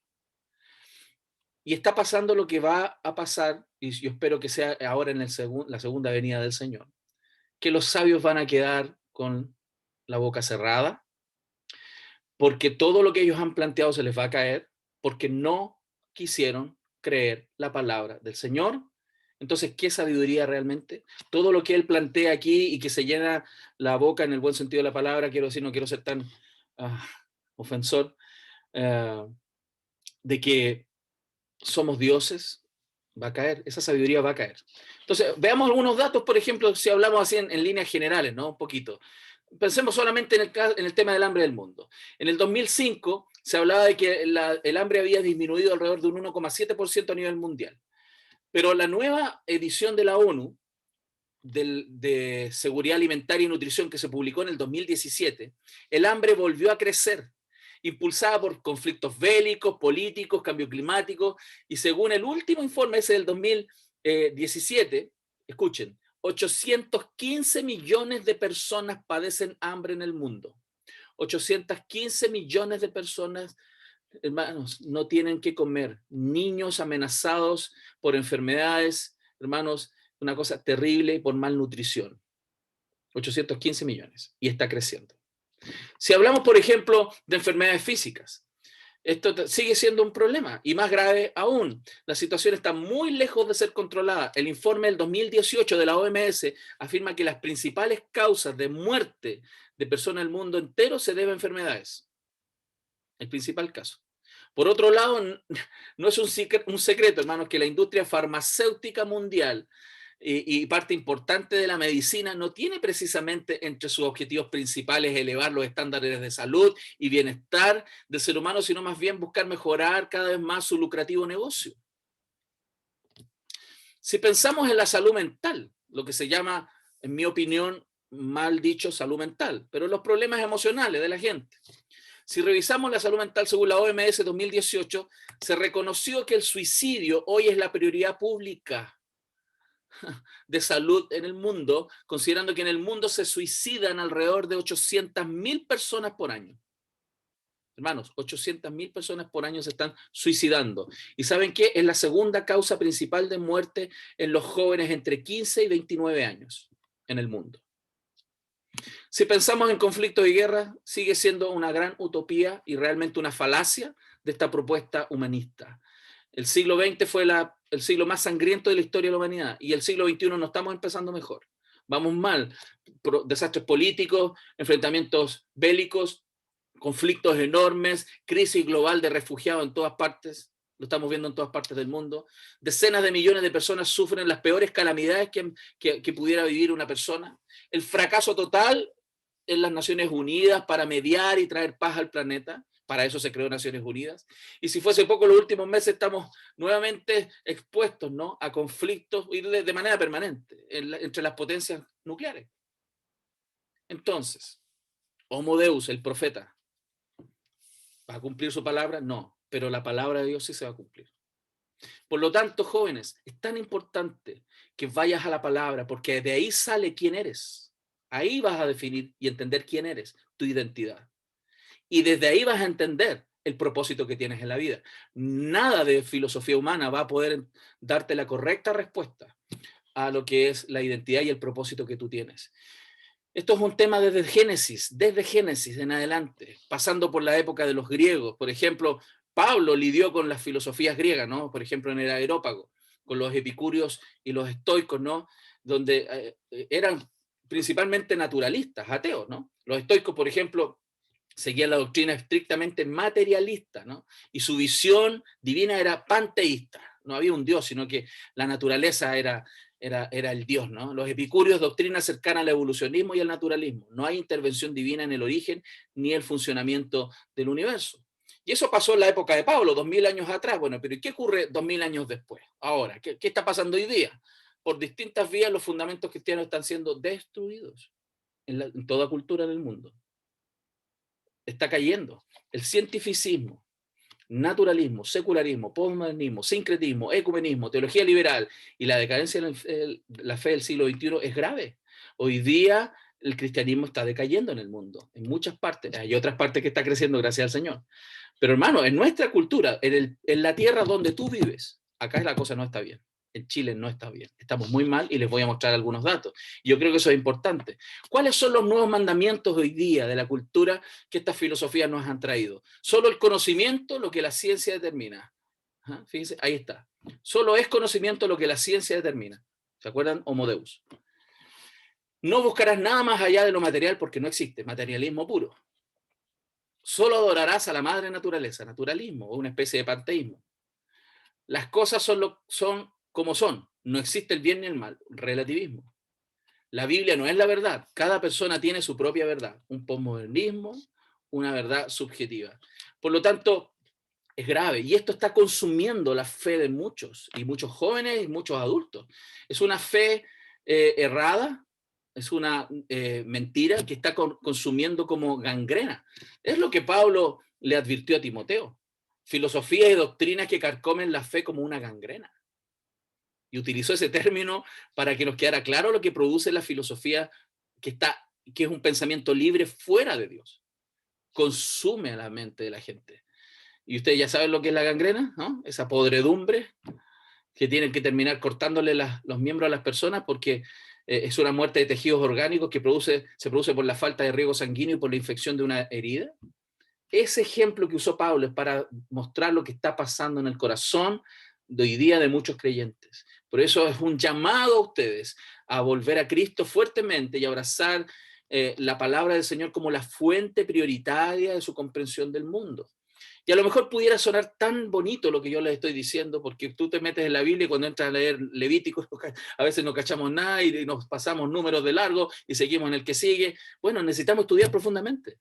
Y está pasando lo que va a pasar, y yo espero que sea ahora en la segunda venida del Señor, que los sabios van a quedar con la boca cerrada, porque todo lo que ellos han planteado se les va a caer, porque no quisieron creer la palabra del Señor. Entonces, ¿qué sabiduría realmente? Todo lo que él plantea aquí y que se llena la boca en el buen sentido de la palabra, quiero decir, no quiero ser tan ofensor, de que somos dioses, va a caer, esa sabiduría va a caer. Entonces, veamos algunos datos, por ejemplo, si hablamos así en líneas generales, ¿no? Un poquito. Pensemos solamente en el tema del hambre del mundo. En el 2005 se hablaba de que el hambre había disminuido alrededor de un 1,7% a nivel mundial. Pero la nueva edición de la ONU de Seguridad Alimentaria y Nutrición que se publicó en el 2017, el hambre volvió a crecer, impulsada por conflictos bélicos, políticos, cambio climático, y según el último informe ese del 2017, escuchen, 815 millones de personas padecen hambre en el mundo. 815 millones de personas, hermanos, no tienen que comer. Niños amenazados por enfermedades, hermanos, una cosa terrible por malnutrición. 815 millones. Y está creciendo. Si hablamos, por ejemplo, de enfermedades físicas, esto sigue siendo un problema. Y más grave aún, la situación está muy lejos de ser controlada. El informe del 2018 de la OMS afirma que las principales causas de muerte de personas del mundo entero se deben a enfermedades. El principal caso. Por otro lado, no es un secreto, hermanos, que la industria farmacéutica mundial y parte importante de la medicina no tiene precisamente entre sus objetivos principales elevar los estándares de salud y bienestar del ser humano, sino más bien buscar mejorar cada vez más su lucrativo negocio. Si pensamos en la salud mental, lo que se llama, en mi opinión, mal dicho, salud mental, pero los problemas emocionales de la gente. Si revisamos la salud mental según la OMS 2018, se reconoció que el suicidio hoy es la prioridad pública de salud en el mundo, considerando que en el mundo se suicidan alrededor de 800.000 personas por año. Hermanos, 800.000 personas por año se están suicidando. ¿Y saben qué? Es la segunda causa principal de muerte en los jóvenes entre 15 y 29 años en el mundo. Si pensamos en conflictos y guerras, sigue siendo una gran utopía y realmente una falacia de esta propuesta humanista. El siglo XX fue el siglo más sangriento de la historia de la humanidad y el siglo XXI no estamos empezando mejor. Vamos mal. Desastres políticos, enfrentamientos bélicos, conflictos enormes, crisis global de refugiados en todas partes. Lo estamos viendo en todas partes del mundo. Decenas de millones de personas sufren las peores calamidades que pudiera vivir una persona. El fracaso total en las Naciones Unidas para mediar y traer paz al planeta. Para eso se creó Naciones Unidas. Y si fuese poco, los últimos meses estamos nuevamente expuestos, ¿no?, a conflictos de manera permanente entre las potencias nucleares. Entonces, Homo Deus, el profeta, ¿va a cumplir su palabra? No, pero la palabra de Dios sí se va a cumplir. Por lo tanto, jóvenes, es tan importante que vayas a la palabra, porque de ahí sale quién eres. Ahí vas a definir y entender quién eres, tu identidad. Y desde ahí vas a entender el propósito que tienes en la vida. Nada de filosofía humana va a poder darte la correcta respuesta a lo que es la identidad y el propósito que tú tienes. Esto es un tema desde Génesis en adelante, pasando por la época de los griegos. Por ejemplo, Pablo lidió con las filosofías griegas, ¿no? Por ejemplo, en el Areópago, con los epicúreos y los estoicos, ¿no? Donde eran principalmente naturalistas, ateos, ¿no? Los estoicos, por ejemplo, seguían la doctrina estrictamente materialista, ¿no? Y su visión divina era panteísta. No había un Dios, sino que la naturaleza era el Dios, ¿no? Los epicúreos, doctrina cercana al evolucionismo y al naturalismo. No hay intervención divina en el origen ni el funcionamiento del universo. Y eso pasó en la época de Pablo, 2000 años atrás. Bueno, pero ¿y qué ocurre 2000 años después? Ahora, ¿qué está pasando hoy día? Por distintas vías los fundamentos cristianos están siendo destruidos en toda cultura del mundo. Está cayendo. El cientificismo, naturalismo, secularismo, postmodernismo, sincretismo, ecumenismo, teología liberal y la decadencia de la fe del siglo XXI es grave. Hoy día el cristianismo está decayendo en el mundo, en muchas partes. Hay otras partes que está creciendo, gracias al Señor. Pero hermano, en nuestra cultura, en la tierra donde tú vives, acá la cosa no está bien. En Chile no está bien. Estamos muy mal y les voy a mostrar algunos datos. Yo creo que eso es importante. ¿Cuáles son los nuevos mandamientos hoy día de la cultura que estas filosofías nos han traído? Solo el conocimiento, lo que la ciencia determina. ¿Ah? Fíjense, ahí está. Solo es conocimiento lo que la ciencia determina. ¿Se acuerdan? Homo Deus. No buscarás nada más allá de lo material porque no existe. Materialismo puro. Solo adorarás a la madre naturaleza. Naturalismo o una especie de panteísmo. Las cosas son como son. No existe el bien ni el mal. Relativismo. La Biblia no es la verdad. Cada persona tiene su propia verdad. Un posmodernismo, una verdad subjetiva. Por lo tanto, es grave. Y esto está consumiendo la fe de muchos, y muchos jóvenes y muchos adultos. Es una fe errada, es una mentira que está consumiendo como gangrena. Es lo que Pablo le advirtió a Timoteo. Filosofías y doctrinas que carcomen la fe como una gangrena. Y utilizó ese término para que nos quedara claro lo que produce la filosofía que es un pensamiento libre fuera de Dios. Consume a la mente de la gente. Y ustedes ya saben lo que es la gangrena, ¿no? Esa podredumbre que tienen que terminar cortándole los miembros a las personas porque es una muerte de tejidos orgánicos que se produce por la falta de riego sanguíneo y por la infección de una herida. Ese ejemplo que usó Pablo es para mostrar lo que está pasando en el corazón de hoy día de muchos creyentes. Por eso es un llamado a ustedes a volver a Cristo fuertemente y abrazar la palabra del Señor como la fuente prioritaria de su comprensión del mundo. Y a lo mejor pudiera sonar tan bonito lo que yo les estoy diciendo, porque tú te metes en la Biblia y cuando entras a leer Levítico, a veces no cachamos nada y nos pasamos números de largo y seguimos en el que sigue. Bueno, necesitamos estudiar profundamente.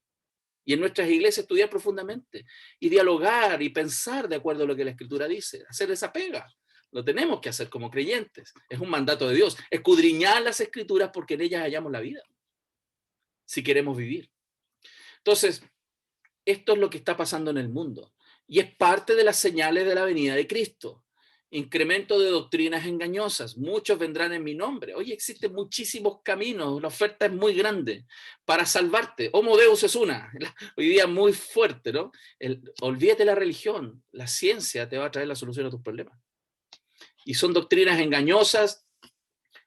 Y en nuestras iglesias estudiar profundamente. Y dialogar y pensar de acuerdo a lo que la Escritura dice. Hacer esa pega. Lo tenemos que hacer como creyentes. Es un mandato de Dios. Escudriñar las Escrituras porque en ellas hallamos la vida. Si queremos vivir. Entonces, esto es lo que está pasando en el mundo. Y es parte de las señales de la venida de Cristo. Incremento de doctrinas engañosas. Muchos vendrán en mi nombre. Oye, existen muchísimos caminos. La oferta es muy grande para salvarte. Homo Deus es una. Hoy día muy fuerte, ¿no? Olvídate la religión. La ciencia te va a traer la solución a tus problemas. Y son doctrinas engañosas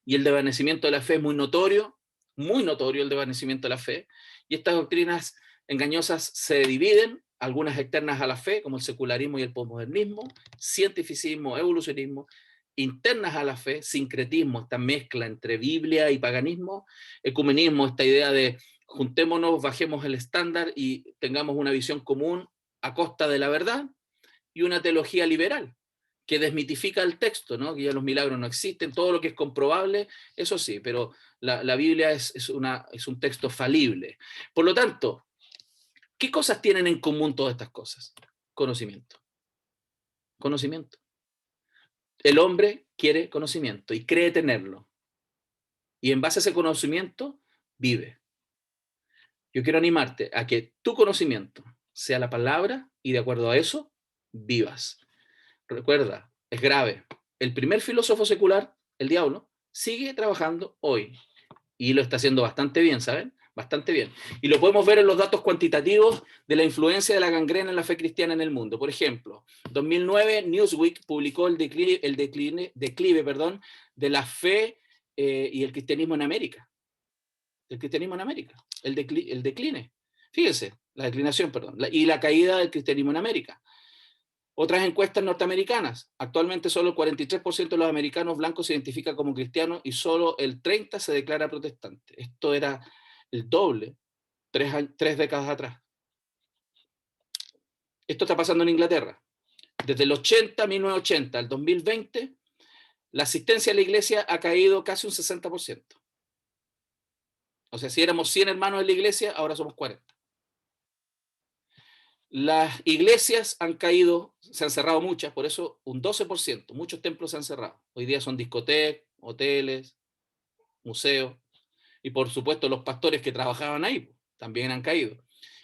y el desvanecimiento de la fe es muy notorio el desvanecimiento de la fe. Y estas doctrinas engañosas se dividen, algunas externas a la fe, como el secularismo y el posmodernismo, cientificismo, evolucionismo, internas a la fe, sincretismo, esta mezcla entre Biblia y paganismo, ecumenismo, esta idea de juntémonos, bajemos el estándar y tengamos una visión común a costa de la verdad, y una teología liberal, que desmitifica el texto, ¿no? Que ya los milagros no existen, todo lo que es comprobable, eso sí, pero la Biblia es un texto falible. Por lo tanto, ¿qué cosas tienen en común todas estas cosas? Conocimiento. Conocimiento. El hombre quiere conocimiento y cree tenerlo. Y en base a ese conocimiento, vive. Yo quiero animarte a que tu conocimiento sea la palabra y de acuerdo a eso, vivas. Recuerda, es grave. El primer filósofo secular, el diablo, sigue trabajando hoy. Y lo está haciendo bastante bien, ¿saben? Bastante bien. Y lo podemos ver en los datos cuantitativos de la influencia de la gangrena en la fe cristiana en el mundo. Por ejemplo, 2009 Newsweek publicó el declive de la fe y el cristianismo en América. El cristianismo en América. El decline. Fíjense, la declinación, perdón. Y la caída del cristianismo en América. Otras encuestas norteamericanas. Actualmente solo el 43% de los americanos blancos se identifica como cristianos y solo el 30% se declara protestante. Esto era el doble 3 décadas atrás. Esto está pasando en Inglaterra. Desde el 1980 al 2020, la asistencia a la iglesia ha caído casi un 60%. O sea, si éramos 100 hermanos en la iglesia, ahora somos 40. Las iglesias han caído, se han cerrado muchas, por eso un 12%, muchos templos se han cerrado. Hoy día son discotecas, hoteles, museos, y por supuesto los pastores que trabajaban ahí también han caído.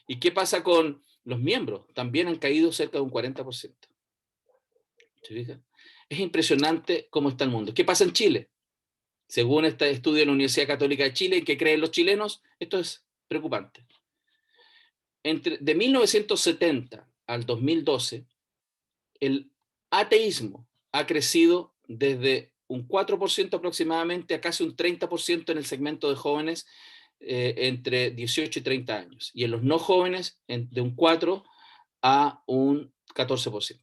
¿Y qué pasa con los miembros? También han caído cerca de un 40%. ¿Se fijan? Es impresionante cómo está el mundo. ¿Qué pasa en Chile? Según este estudio de la Universidad Católica de Chile, ¿qué creen los chilenos? Esto es preocupante. De 1970 al 2012, el ateísmo ha crecido desde un 4% aproximadamente a casi un 30% en el segmento de jóvenes entre 18 y 30 años. Y en los no jóvenes, de un 4 a un 14%.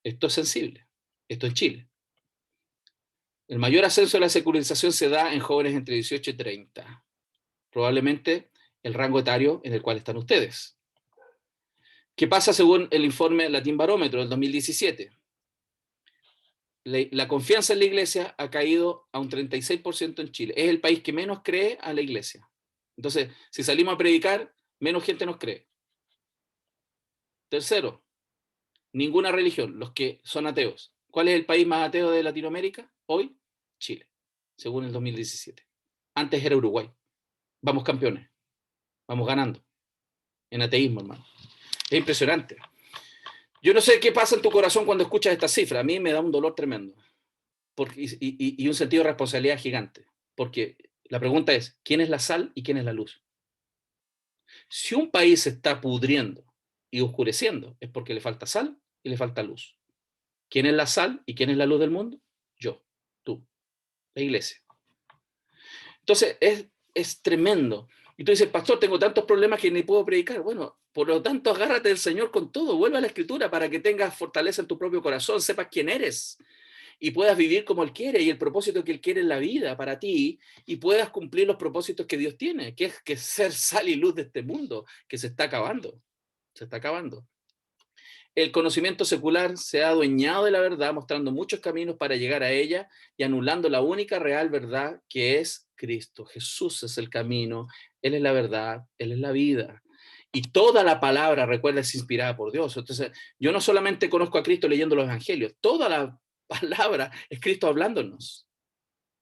Esto es sensible. Esto es Chile. El mayor ascenso de la secularización se da en jóvenes entre 18 y 30. Probablemente el rango etario en el cual están ustedes. ¿Qué pasa según el informe Latin Barómetro del 2017? la confianza en la iglesia ha caído a un 36% en Chile. Es el país que menos cree a la iglesia. Entonces, si salimos a predicar, menos gente nos cree. Tercero, ninguna religión, los que son ateos. ¿Cuál es el país más ateo de Latinoamérica hoy? Chile, según el 2017. Antes era Uruguay. Vamos campeones, vamos ganando en ateísmo, hermano. Es impresionante. Yo no sé qué pasa en tu corazón cuando escuchas esta cifra. A mí me da un dolor tremendo y un sentido de responsabilidad gigante. Porque la pregunta es, ¿quién es la sal y quién es la luz? Si un país se está pudriendo y oscureciendo, es porque le falta sal y le falta luz. ¿Quién es la sal y quién es la luz del mundo? Yo, tú, la iglesia. Entonces, es tremendo. Y tú dices, pastor, tengo tantos problemas que ni puedo predicar. Bueno, por lo tanto, agárrate del Señor con todo. Vuelve a la Escritura para que tengas fortaleza en tu propio corazón, sepas quién eres y puedas vivir como Él quiere y el propósito que Él quiere en la vida para ti y puedas cumplir los propósitos que Dios tiene, que es ser sal y luz de este mundo que se está acabando. Se está acabando. El conocimiento secular se ha adueñado de la verdad, mostrando muchos caminos para llegar a ella y anulando la única real verdad que es Cristo. Jesús es el camino, Él es la verdad, Él es la vida. Y toda la palabra, recuerda, es inspirada por Dios. Entonces, yo no solamente conozco a Cristo leyendo los evangelios, toda la palabra es Cristo hablándonos,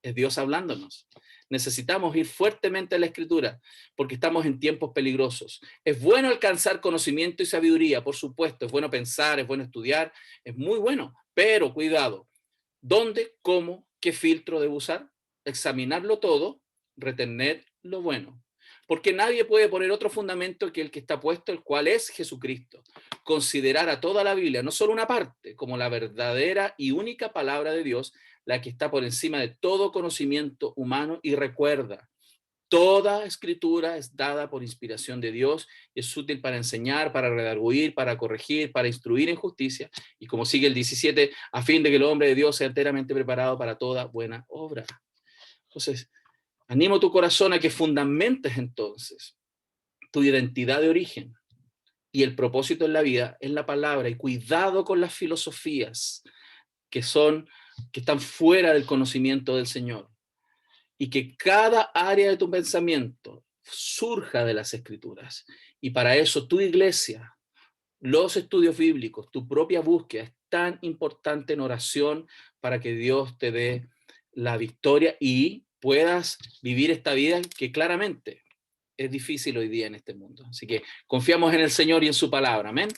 es Dios hablándonos. Necesitamos ir fuertemente a la Escritura porque estamos en tiempos peligrosos. Es bueno alcanzar conocimiento y sabiduría, por supuesto, es bueno pensar, es bueno estudiar, es muy bueno, pero cuidado. ¿Dónde, cómo, qué filtro debo usar? Examinarlo todo, retener lo bueno. Porque nadie puede poner otro fundamento que el que está puesto, el cual es Jesucristo. Considerar a toda la Biblia, no solo una parte, como la verdadera y única palabra de Dios, la que está por encima de todo conocimiento humano. Y recuerda, toda escritura es dada por inspiración de Dios y es útil para enseñar, para redarguir, para corregir, para instruir en justicia. Y como sigue el 17, a fin de que el hombre de Dios sea enteramente preparado para toda buena obra. Entonces, animo tu corazón a que fundamentes entonces tu identidad de origen y el propósito en la vida en la palabra, y cuidado con las filosofías que están fuera del conocimiento del Señor, y que cada área de tu pensamiento surja de las Escrituras. Y para eso tu iglesia, los estudios bíblicos, tu propia búsqueda es tan importante en oración para que Dios te dé la victoria y puedas vivir esta vida que claramente es difícil hoy día en este mundo. Así que confiamos en el Señor y en su palabra. Amén.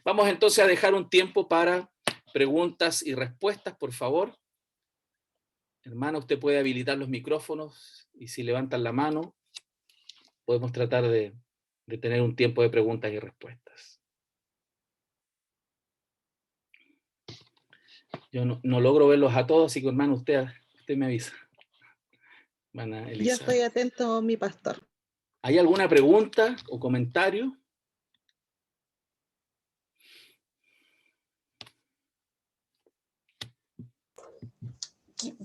Vamos entonces a dejar un tiempo para preguntas y respuestas, por favor. Hermana, usted puede habilitar los micrófonos y si levantan la mano, podemos tratar de tener un tiempo de preguntas y respuestas. Yo no logro verlos a todos, así que hermano, usted me avisa. Hermana Elisa. Yo estoy atento, mi pastor. ¿Hay alguna pregunta o comentario?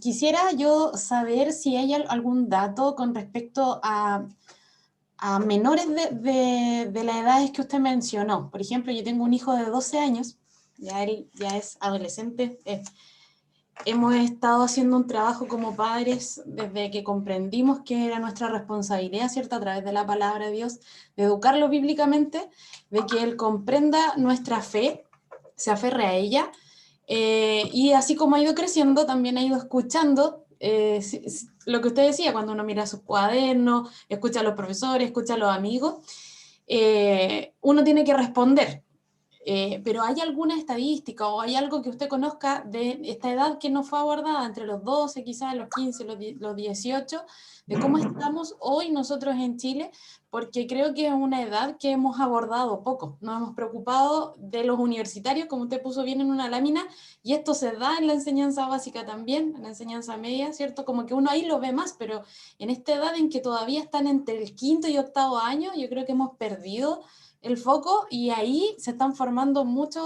Quisiera yo saber si hay algún dato con respecto a menores de las edades que usted mencionó. Por ejemplo, yo tengo un hijo de 12 años, él ya es adolescente. Hemos estado haciendo un trabajo como padres desde que comprendimos que era nuestra responsabilidad, ¿cierto?, a través de la palabra de Dios, de educarlo bíblicamente, de que él comprenda nuestra fe, se aferre a ella, y así como ha ido creciendo, también ha ido escuchando lo que usted decía, cuando uno mira sus cuadernos, escucha a los profesores, escucha a los amigos, uno tiene que responder. Pero ¿hay alguna estadística o hay algo que usted conozca de esta edad que no fue abordada entre los 12, quizás los 15, los 18, de cómo estamos hoy nosotros en Chile? Porque creo que es una edad que hemos abordado poco. Nos hemos preocupado de los universitarios, como usted puso bien en una lámina, y esto se da en la enseñanza básica también, en la enseñanza media, ¿cierto? Como que uno ahí lo ve más, pero en esta edad en que todavía están entre el 5º y 8º año, yo creo que hemos perdido el foco y ahí se están formando muchos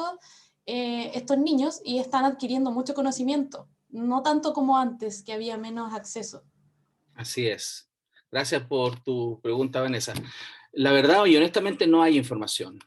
estos niños y están adquiriendo mucho conocimiento, no tanto como antes, que había menos acceso. Así es. Gracias por tu pregunta, Vanessa. La verdad y honestamente no hay información.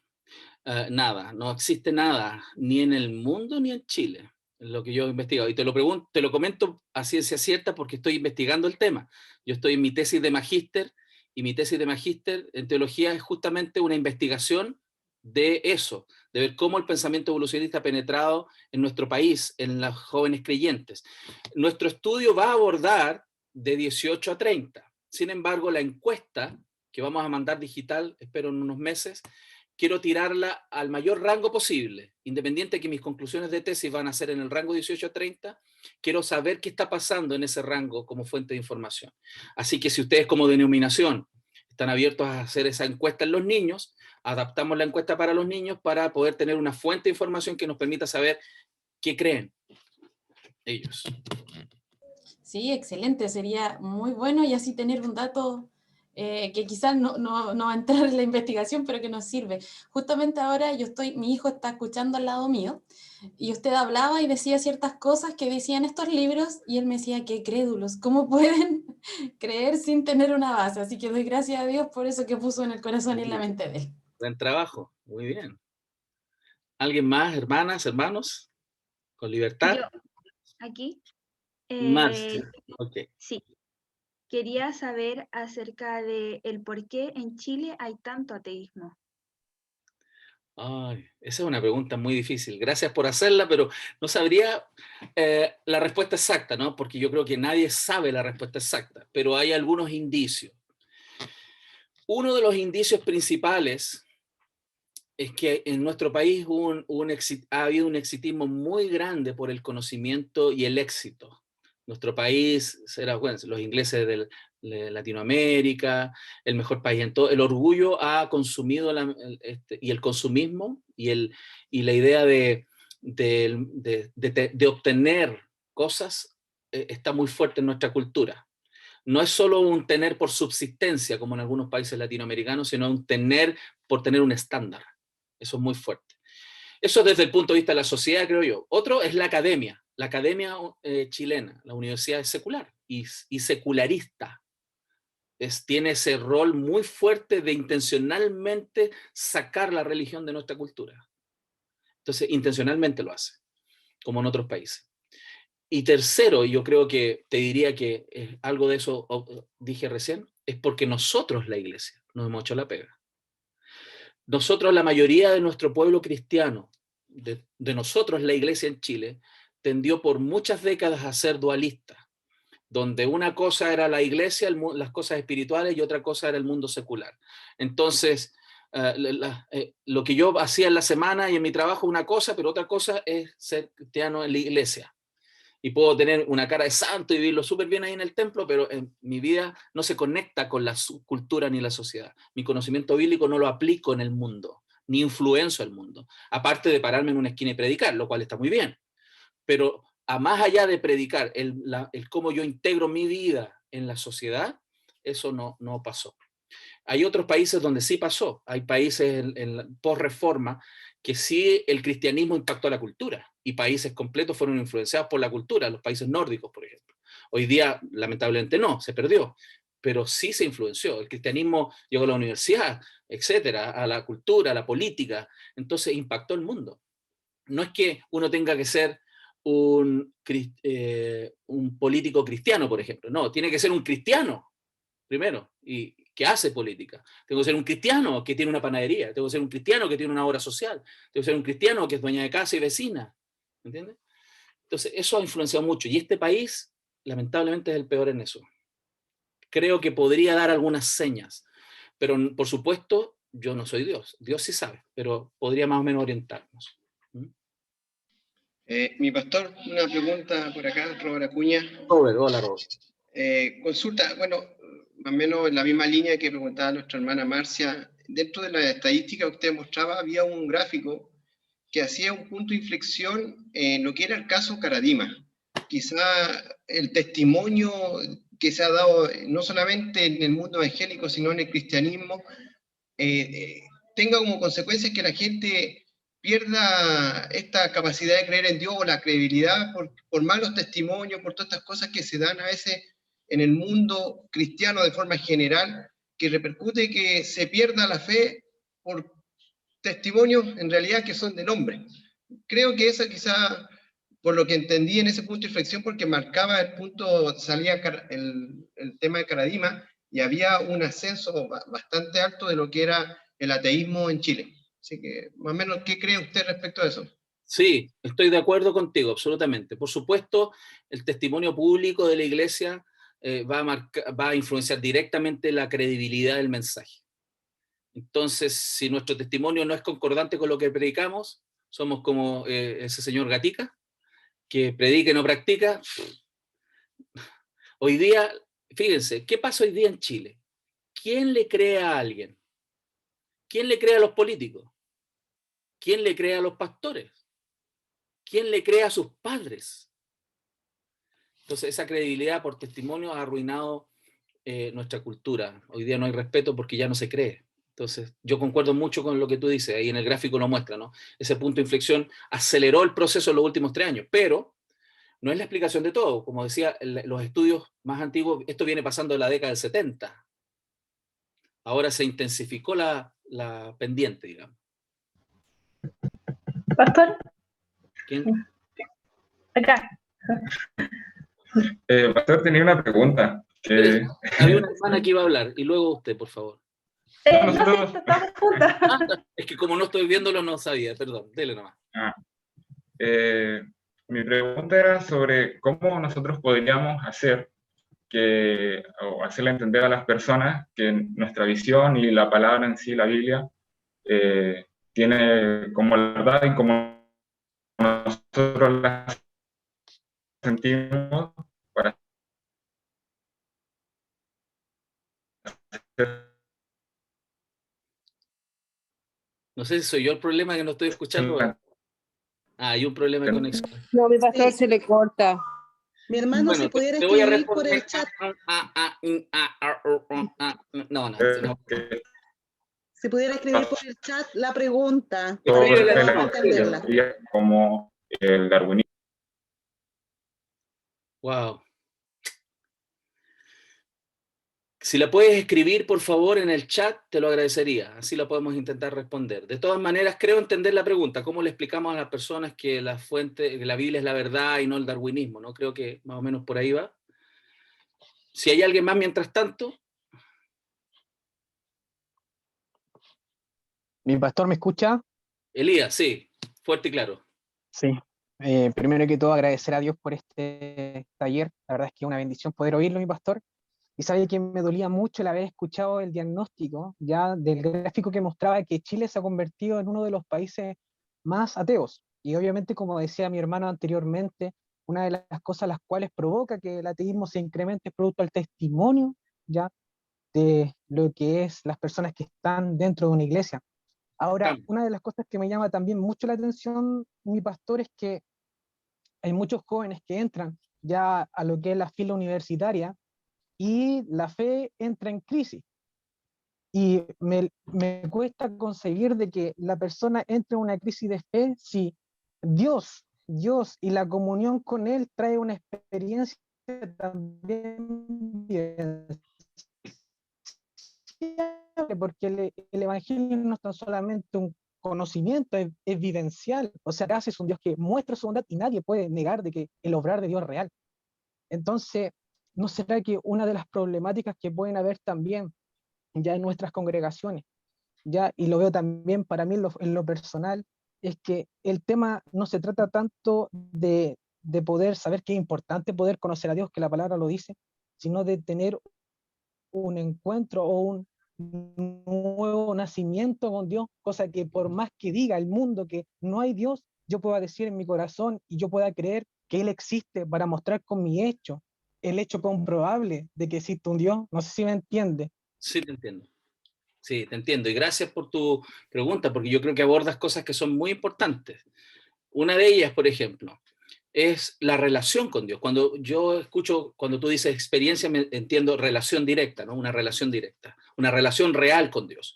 Nada, no existe nada, ni en el mundo ni en Chile. lo que yo he investigado. Y te lo pregunto, te lo comento a ciencia cierta porque estoy investigando el tema. Yo estoy en mi tesis de magíster, y mi tesis de magíster en teología es justamente una investigación de eso, de ver cómo el pensamiento evolucionista ha penetrado en nuestro país, en los jóvenes creyentes. Nuestro estudio va a abordar de 18 a 30. Sin embargo, la encuesta que vamos a mandar digital, espero en unos meses, quiero tirarla al mayor rango posible, independiente de que mis conclusiones de tesis van a ser en el rango 18 a 30, quiero saber qué está pasando en ese rango como fuente de información. Así que si ustedes como denominación están abiertos a hacer esa encuesta en los niños, adaptamos la encuesta para los niños para poder tener una fuente de información que nos permita saber qué creen ellos. Sí, excelente, sería muy bueno y así tener un dato que quizás no va a entrar en la investigación, pero que nos sirve. Justamente ahora mi hijo está escuchando al lado mío y usted hablaba y decía ciertas cosas que decían estos libros y él me decía, qué crédulos, ¿cómo pueden creer sin tener una base? Así que doy gracias a Dios por eso que puso en el corazón y en la mente de él. Buen trabajo, muy bien. ¿Alguien más, hermanas, hermanos? Con libertad. Yo, aquí. Marcia, ok. Sí, quería saber acerca de el por qué en Chile hay tanto ateísmo. Ay, esa es una pregunta muy difícil. Gracias por hacerla, pero no sabría la respuesta exacta, ¿no? Porque yo creo que nadie sabe la respuesta exacta, pero hay algunos indicios. Uno de los indicios principales es que en nuestro país ha habido un exitismo muy grande por el conocimiento y el éxito. Nuestro país será, bueno, los ingleses de Latinoamérica, el mejor país en todo. El orgullo ha consumido y el consumismo y la idea de obtener cosas está muy fuerte en nuestra cultura. No es solo un tener por subsistencia, como en algunos países latinoamericanos, sino un tener por tener un estándar. Eso es muy fuerte. Eso desde el punto de vista de la sociedad, creo yo. Otro es la academia. La academia chilena, la universidad es secular y secularista. Tiene ese rol muy fuerte de intencionalmente sacar la religión de nuestra cultura. Entonces, intencionalmente lo hace, como en otros países. Y tercero, yo creo que te diría que algo de eso dije recién, es porque nosotros, la iglesia, nos hemos hecho la pega. Nosotros, la mayoría de nuestro pueblo cristiano, de nosotros, la iglesia en Chile, tendió por muchas décadas a ser dualista, donde una cosa era la iglesia, las cosas espirituales, y otra cosa era el mundo secular. Entonces, lo que yo hacía en la semana y en mi trabajo una cosa, pero otra cosa es ser cristiano en la iglesia. Y puedo tener una cara de santo y vivirlo súper bien ahí en el templo, pero en mi vida no se conecta con la cultura ni la sociedad. Mi conocimiento bíblico no lo aplico en el mundo, ni influencio al mundo. Aparte de pararme en una esquina y predicar, lo cual está muy bien. Pero a más allá de predicar, el cómo yo integro mi vida en la sociedad, eso no pasó. Hay otros países donde sí pasó. Hay países en post-reforma que sí el cristianismo impactó a la cultura y países completos fueron influenciados por la cultura, los países nórdicos, por ejemplo. Hoy día, lamentablemente no, se perdió, pero sí se influenció. El cristianismo llegó a la universidad, etcétera, a la cultura, a la política, entonces impactó el mundo. No es que uno tenga que ser un político cristiano, por ejemplo, no, tiene que ser un cristiano primero, y que hace política. Tengo que ser un cristiano que tiene una panadería, tengo que ser un cristiano que tiene una obra social, tengo que ser un cristiano que es dueña de casa y vecina, ¿entiendes? Entonces, eso ha influenciado mucho, y este país, lamentablemente, es el peor en eso. Creo que podría dar algunas señas, pero por supuesto, yo no soy Dios, Dios sí sabe, pero podría más o menos orientarnos. Mi pastor, una pregunta por acá, Robert Acuña. Robert, hola Robert. Consulta, bueno, más o menos en la misma línea que preguntaba nuestra hermana Marcia, dentro de la estadística que usted mostraba había un gráfico que hacía un punto de inflexión en lo que era el caso Caradima. Quizá el testimonio que se ha dado no solamente en el mundo evangélico, sino en el cristianismo, tenga como consecuencia que la gente pierda esta capacidad de creer en Dios o la credibilidad por malos testimonios, por todas estas cosas que se dan a veces en el mundo cristiano de forma general, que repercute que se pierda la fe por testimonios en realidad que son del hombre. Creo que esa quizá por lo que entendí en ese punto de inflexión, porque marcaba el punto, salía el tema de Caradima, y había un ascenso bastante alto de lo que era el ateísmo en Chile. Así que, más o menos, ¿qué cree usted respecto a eso? Sí, estoy de acuerdo contigo, absolutamente. Por supuesto, el testimonio público de la Iglesia va a influenciar directamente la credibilidad del mensaje. Entonces, si nuestro testimonio no es concordante con lo que predicamos, somos como ese señor Gatica, que predica y no practica. Hoy día, fíjense, ¿qué pasa hoy día en Chile? ¿Quién le cree a alguien? ¿Quién le cree a los políticos? ¿Quién le cree a los pastores? ¿Quién le cree a sus padres? Entonces, esa credibilidad por testimonio ha arruinado nuestra cultura. Hoy día no hay respeto porque ya no se cree. Entonces, yo concuerdo mucho con lo que tú dices, ahí en el gráfico lo muestra, ¿no? Ese punto de inflexión aceleró el proceso en los últimos 3 años, pero no es la explicación de todo. Como decía, los estudios más antiguos, esto viene pasando en la década del 70. Ahora se intensificó la pendiente, digamos. Pastor, ¿Quién? acá. Pastor, tenía una pregunta. Había una hermana que iba a hablar, y luego usted, por favor. No sé, estamos juntas. Es que como no estoy viéndolo, no sabía, perdón, dele nomás. Mi pregunta era sobre cómo nosotros podríamos hacer o hacerle entender a las personas que nuestra visión y la palabra en sí, la Biblia, tiene como la verdad y como nosotros la sentimos para hacer. No sé si soy yo el problema que no estoy escuchando. Hay un problema de conexión. No, mi pastor se le corta. Mi hermano, Bueno, si pudiera te voy a escribir por responder. el chat. No. Si pudiera escribir por el chat la pregunta, para Sobre que la podamos entenderla. teoría como el darwinismo. Wow. Si la puedes escribir, por favor, en el chat, te lo agradecería. Así la podemos intentar responder. De todas maneras, creo entender la pregunta. ¿Cómo le explicamos a las personas que la Biblia es la verdad y no el darwinismo? ¿No? Creo que más o menos por ahí va. Si hay alguien más mientras tanto. ¿Mi pastor me escucha? Elías, sí, fuerte y claro. Sí. Primero que todo, agradecer a Dios por este taller. La verdad es que es una bendición poder oírlo, mi pastor. Y sabe que me dolía mucho el haber escuchado el diagnóstico ya del gráfico que mostraba que Chile se ha convertido en uno de los países más ateos. Y obviamente, como decía mi hermano anteriormente, una de las cosas las cuales provoca que el ateísmo se incremente es producto del testimonio ya de lo que es las personas que están dentro de una iglesia. Ahora, una de las cosas que me llama también mucho la atención, mi pastor, es que hay muchos jóvenes que entran ya a lo que es la fila universitaria y la fe entra en crisis. Y me cuesta concebir de que la persona entre en una crisis de fe si Dios y la comunión con Él trae una experiencia también bien. Porque el Evangelio no es tan solamente un conocimiento, es vivencial. O sea, gracias es un Dios que muestra su bondad y nadie puede negar de que el obrar de Dios es real. Entonces, ¿no será que una de las problemáticas que pueden haber también ya en nuestras congregaciones, ya, y lo veo también para mí en lo personal, es que el tema no se trata tanto de poder saber que es importante poder conocer a Dios, que la palabra lo dice, sino de tener un encuentro o un nuevo nacimiento con Dios, cosa que por más que diga el mundo que no hay Dios, yo pueda decir en mi corazón y yo pueda creer que Él existe para mostrar con mi hecho, el hecho comprobable de que existe un Dios. No sé si me entiende. Sí, te entiendo. Sí, te entiendo. Y gracias por tu pregunta, porque yo creo que abordas cosas que son muy importantes. Una de ellas, por ejemplo, es la relación con Dios. Cuando yo escucho, cuando tú dices experiencia, me entiendo relación directa, ¿no? Una relación directa, una relación real con Dios.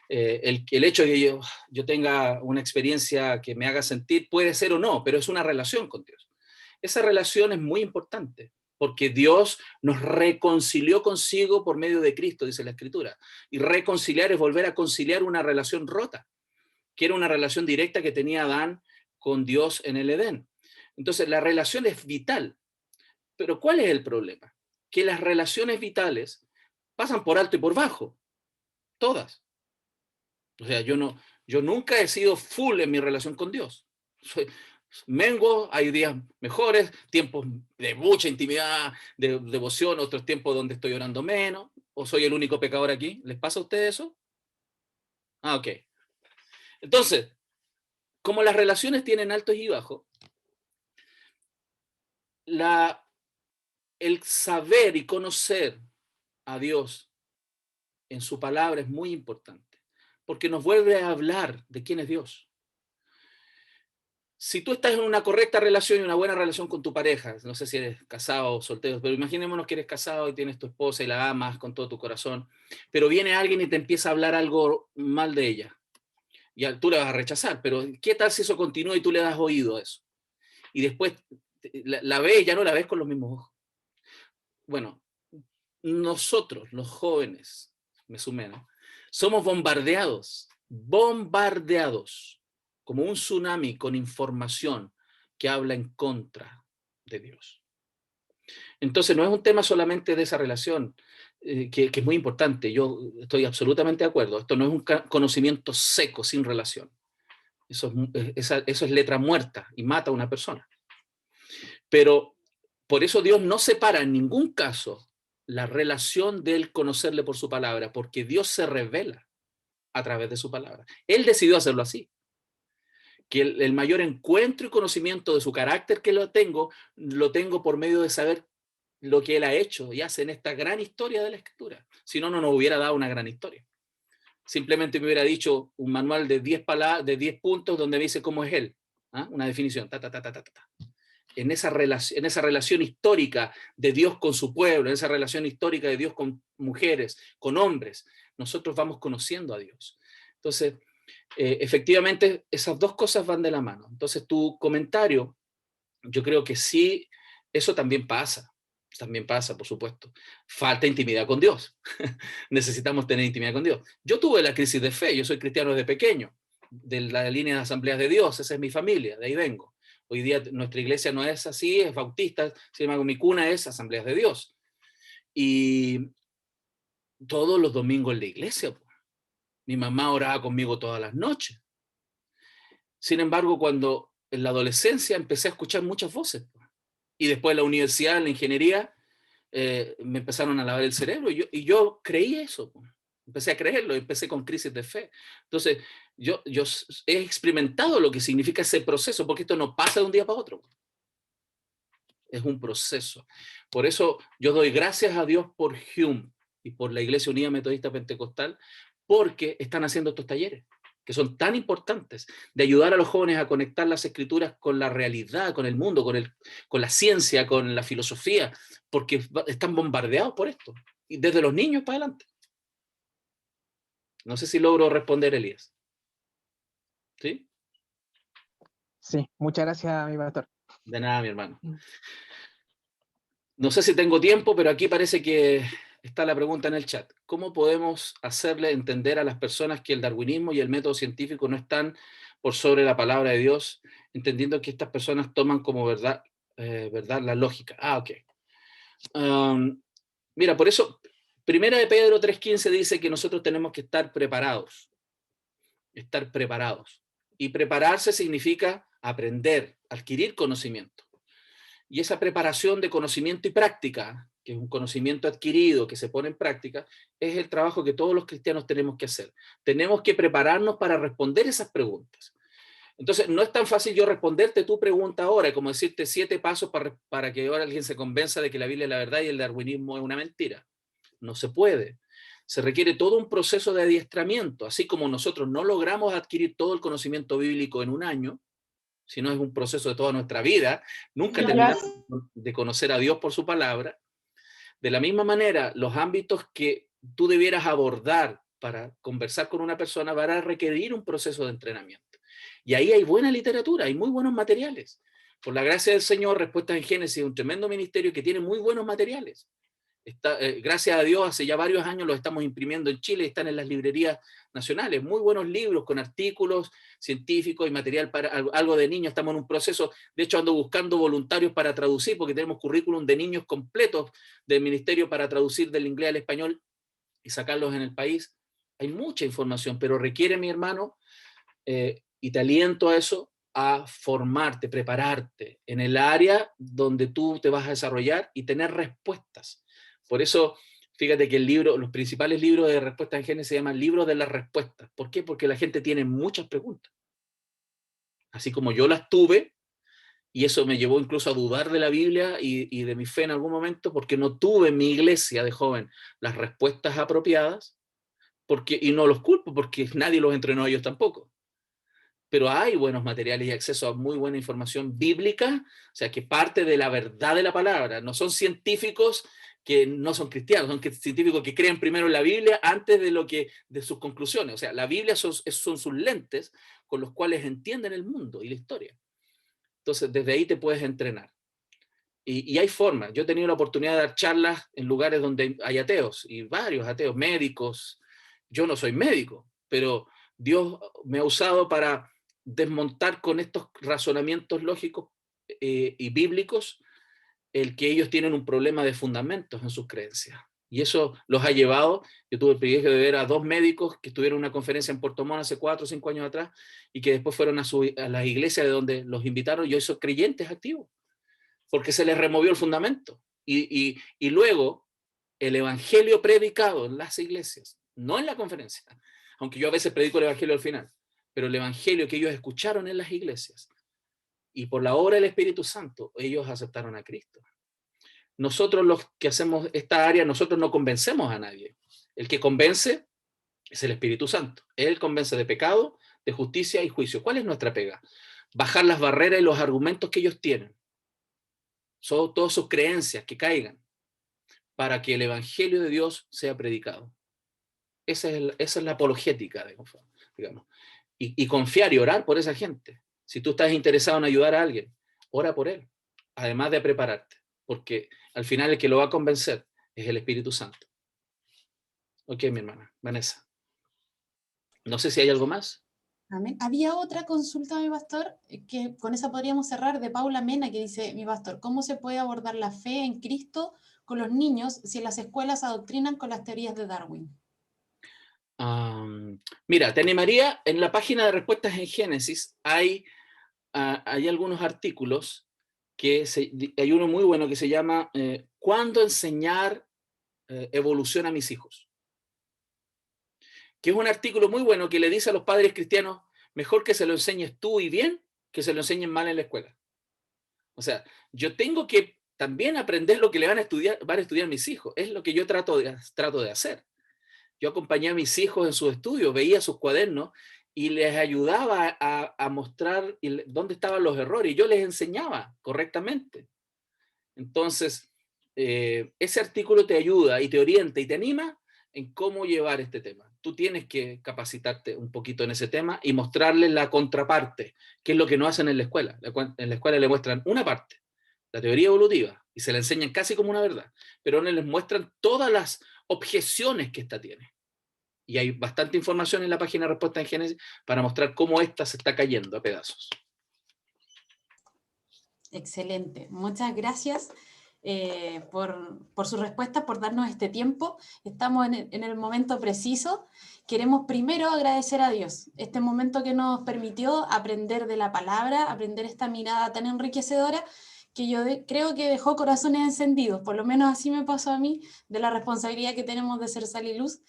El hecho de que yo tenga una experiencia que me haga sentir, puede ser o no, pero es una relación con Dios. Esa relación es muy importante, porque Dios nos reconcilió consigo por medio de Cristo, dice la Escritura. Y reconciliar es volver a conciliar una relación rota, que era una relación directa que tenía Adán con Dios en el Edén. Entonces, la relación es vital. Pero ¿cuál es el problema? Que las relaciones vitales pasan por alto y por bajo. Todas. O sea, yo nunca he sido full en mi relación con Dios. Mengo, hay días mejores, tiempos de mucha intimidad, de devoción, otros tiempos donde estoy orando menos, o soy el único pecador aquí. ¿Les pasa a ustedes eso? Ah, ok. Entonces, como las relaciones tienen altos y bajos, el saber y conocer a Dios en su palabra es muy importante, porque nos vuelve a hablar de quién es Dios. Si tú estás en una correcta relación y una buena relación con tu pareja, no sé si eres casado o soltero, pero imaginémonos que eres casado y tienes tu esposa y la amas con todo tu corazón, pero viene alguien y te empieza a hablar algo mal de ella. Y tú le vas a rechazar, pero ¿qué tal si eso continúa y tú le das oído a eso? Y después la ves y ya no la ves con los mismos ojos. Bueno, nosotros, los jóvenes, me sumé, ¿no? Somos bombardeados como un tsunami con información que habla en contra de Dios. Entonces no es un tema solamente de esa relación, que es muy importante, yo estoy absolutamente de acuerdo, esto no es un conocimiento seco, sin relación. Eso es letra muerta y mata a una persona. Pero por eso Dios no separa en ningún caso la relación del conocerle por su palabra, porque Dios se revela a través de su palabra. Él decidió hacerlo así. Que el mayor encuentro y conocimiento de su carácter que lo tengo por medio de saber lo que Él ha hecho y hace en esta gran historia de la Escritura. Si no, no nos hubiera dado una gran historia. Simplemente me hubiera dicho un manual de 10 puntos donde me dice cómo es Él. ¿Ah? Una definición. En esa relación histórica de Dios con su pueblo, en esa relación histórica de Dios con mujeres, con hombres, nosotros vamos conociendo a Dios. Entonces, efectivamente, esas dos cosas van de la mano. Entonces, tu comentario, yo creo que sí, eso también pasa, por supuesto. Falta intimidad con Dios. Necesitamos tener intimidad con Dios. Yo tuve la crisis de fe, yo soy cristiano desde pequeño, de la línea de Asambleas de Dios, esa es mi familia, de ahí vengo. Hoy día nuestra iglesia no es así, es bautista, sin embargo mi cuna es Asambleas de Dios. Y todos los domingos en la iglesia, pues. Mi mamá oraba conmigo todas las noches. Sin embargo, cuando en la adolescencia empecé a escuchar muchas voces, pues. Y después en la universidad, en la ingeniería, me empezaron a lavar el cerebro y yo creí eso, pues. Empecé a creerlo, empecé con crisis de fe. Entonces, yo he experimentado lo que significa ese proceso, porque esto no pasa de un día para otro. Es un proceso. Por eso yo doy gracias a Dios por Hume y por la Iglesia Unida Metodista Pentecostal, porque están haciendo estos talleres, que son tan importantes, de ayudar a los jóvenes a conectar las Escrituras con la realidad, con el mundo, con la ciencia, con la filosofía, porque están bombardeados por esto, y desde los niños para adelante. No sé si logro responder, Elías. ¿Sí? Sí, muchas gracias, mi pastor. De nada, mi hermano. No sé si tengo tiempo, pero aquí parece que está la pregunta en el chat. ¿Cómo podemos hacerle entender a las personas que el darwinismo y el método científico no están por sobre la palabra de Dios, entendiendo que estas personas toman como verdad la lógica? Ah, ok. Mira, por eso, Primera de Pedro 3:15 dice que nosotros tenemos que estar preparados. Estar preparados. Y prepararse significa aprender, adquirir conocimiento. Y esa preparación de conocimiento y práctica, que es un conocimiento adquirido, que se pone en práctica, es el trabajo que todos los cristianos tenemos que hacer. Tenemos que prepararnos para responder esas preguntas. Entonces, no es tan fácil yo responderte tu pregunta ahora, como decirte 7 pasos para que ahora alguien se convenza de que la Biblia es la verdad y el darwinismo es una mentira. No se puede. Se requiere todo un proceso de adiestramiento, así como nosotros no logramos adquirir todo el conocimiento bíblico en un año, sino es un proceso de toda nuestra vida, nunca terminamos de conocer a Dios por su palabra. De la misma manera, los ámbitos que tú debieras abordar para conversar con una persona van a requerir un proceso de entrenamiento. Y ahí hay buena literatura, hay muy buenos materiales. Por la gracia del Señor, Respuestas en Génesis es un tremendo ministerio que tiene muy buenos materiales. Gracias a Dios, hace ya varios años los estamos imprimiendo en Chile, están en las librerías nacionales, muy buenos libros con artículos científicos y material para algo de niños. Estamos en un proceso, de hecho ando buscando voluntarios para traducir, porque tenemos currículum de niños completos del ministerio para traducir del inglés al español y sacarlos en el país. Hay mucha información, pero requiere, mi hermano, y te aliento a eso, a formarte, prepararte en el área donde tú te vas a desarrollar y tener respuestas. Por eso, fíjate que los principales libros de respuestas en Génesis se llaman libros de las respuestas. ¿Por qué? Porque la gente tiene muchas preguntas. Así como yo las tuve, y eso me llevó incluso a dudar de la Biblia y de mi fe en algún momento, porque no tuve en mi iglesia de joven las respuestas apropiadas, y no los culpo, porque nadie los entrenó a ellos tampoco. Pero hay buenos materiales y acceso a muy buena información bíblica, o sea, que parte de la verdad de la palabra. No son científicos que no son cristianos, son científicos que creen primero en la Biblia antes de sus conclusiones. O sea, la Biblia son sus lentes con los cuales entienden el mundo y la historia. Entonces, desde ahí te puedes entrenar. Y hay formas. Yo he tenido la oportunidad de dar charlas en lugares donde hay ateos, y varios ateos, médicos. Yo no soy médico, pero Dios me ha usado para desmontar con estos razonamientos lógicos y bíblicos el que ellos tienen un problema de fundamentos en sus creencias. Y eso los ha llevado, yo tuve el privilegio de ver a 2 médicos que estuvieron en una conferencia en Puerto Montt hace 4 o 5 años atrás, y que después fueron a las iglesias de donde los invitaron, y hoy son creyentes activos, porque se les removió el fundamento. Y luego el evangelio predicado en las iglesias, no en la conferencia, aunque yo a veces predico el evangelio al final, pero el evangelio que ellos escucharon en las iglesias, y por la obra del Espíritu Santo, ellos aceptaron a Cristo. Nosotros los que hacemos esta área, nosotros no convencemos a nadie. El que convence es el Espíritu Santo. Él convence de pecado, de justicia y juicio. ¿Cuál es nuestra pega? Bajar las barreras y los argumentos que ellos tienen. Son todas sus creencias que caigan para que el Evangelio de Dios sea predicado. Esa es la apologética, digamos. Y confiar y orar por esa gente. Si tú estás interesado en ayudar a alguien, ora por él, además de prepararte, porque al final el que lo va a convencer es el Espíritu Santo. Ok, mi hermana, Vanessa. No sé si hay algo más. Amén. Había otra consulta, mi pastor, que con esa podríamos cerrar, de Paula Mena, que dice, mi pastor, ¿cómo se puede abordar la fe en Cristo con los niños si las escuelas adoctrinan con las teorías de Darwin? Mira, te animaría, en la página de respuestas en Génesis hay algunos artículos, hay uno muy bueno que se llama ¿Cuándo enseñar evolución a mis hijos? Que es un artículo muy bueno que le dice a los padres cristianos, mejor que se lo enseñes tú y bien, que se lo enseñen mal en la escuela. O sea, yo tengo que también aprender lo que van a estudiar mis hijos. Es lo que yo trato de hacer. Yo acompañé a mis hijos en sus estudios, veía sus cuadernos y les ayudaba a mostrar dónde estaban los errores. Y yo les enseñaba correctamente. Entonces, ese artículo te ayuda y te orienta y te anima en cómo llevar este tema. Tú tienes que capacitarte un poquito en ese tema y mostrarles la contraparte, que es lo que no hacen en la escuela. En la escuela le muestran una parte, la teoría evolutiva, y se la enseñan casi como una verdad, pero no les muestran todas las objeciones que esta tiene. Y hay bastante información en la página de Respuesta en Génesis para mostrar cómo esta se está cayendo a pedazos. Excelente. Muchas gracias por su respuesta, por darnos este tiempo. Estamos en el momento preciso. Queremos primero agradecer a Dios este momento que nos permitió aprender de la palabra, aprender esta mirada tan enriquecedora que yo creo que dejó corazones encendidos, por lo menos así me pasó a mí, de la responsabilidad que tenemos de ser sal y luz.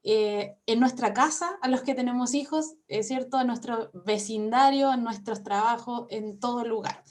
En nuestra casa, a los que tenemos hijos, ¿cierto? A nuestro vecindario, en nuestros trabajos, en todo lugar.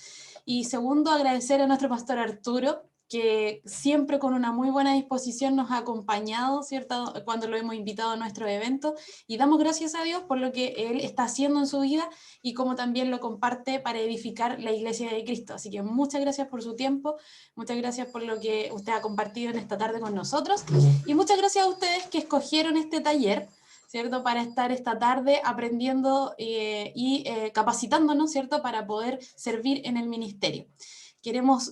Y segundo, agradecer a nuestro pastor Arturo, que siempre con una muy buena disposición nos ha acompañado, ¿cierto? Cuando lo hemos invitado a nuestros eventos, y damos gracias a Dios por lo que Él está haciendo en su vida y como también lo comparte para edificar la Iglesia de Cristo. Así que muchas gracias por su tiempo, muchas gracias por lo que usted ha compartido en esta tarde con nosotros, y muchas gracias a ustedes que escogieron este taller, ¿cierto? Para estar esta tarde aprendiendo y capacitándonos, ¿cierto? Para poder servir en el ministerio. queremos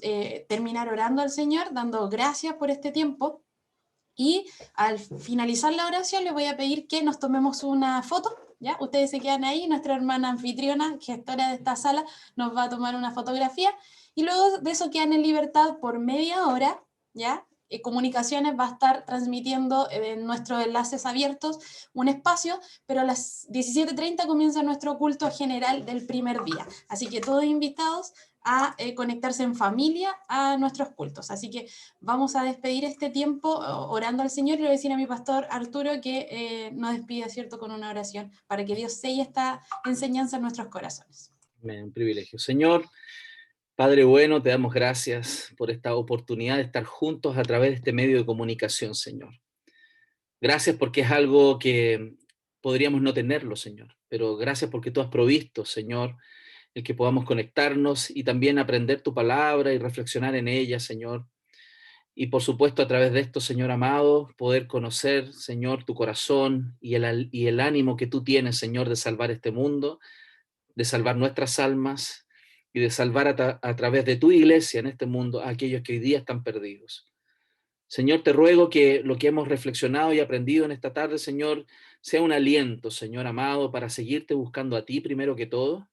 terminar orando al Señor, dando gracias por este tiempo. Y al finalizar la oración les voy a pedir que nos tomemos una foto, ¿ya? Ustedes se quedan ahí, nuestra hermana anfitriona, gestora de esta sala, nos va a tomar una fotografía, y luego de eso quedan en libertad por media hora, ¿ya? Comunicaciones va a estar transmitiendo en nuestros enlaces abiertos un espacio, pero a las 17:30 comienza nuestro culto general del primer día. Así que todos invitados a conectarse en familia a nuestros cultos. Así que vamos a despedir este tiempo orando al Señor, y le voy a decir a mi pastor Arturo que nos despida, ¿cierto?, con una oración para que Dios selle esta enseñanza en nuestros corazones. Un privilegio. Señor, Padre bueno, te damos gracias por esta oportunidad de estar juntos a través de este medio de comunicación, Señor. Gracias porque es algo que podríamos no tenerlo, Señor, pero gracias porque tú has provisto, Señor, el que podamos conectarnos y también aprender tu palabra y reflexionar en ella, Señor. Y por supuesto, a través de esto, Señor amado, poder conocer, Señor, tu corazón y el ánimo que tú tienes, Señor, de salvar este mundo, de salvar nuestras almas y de salvar a través de tu iglesia en este mundo a aquellos que hoy día están perdidos. Señor, te ruego que lo que hemos reflexionado y aprendido en esta tarde, Señor, sea un aliento, Señor amado, para seguirte buscando a ti primero que todo,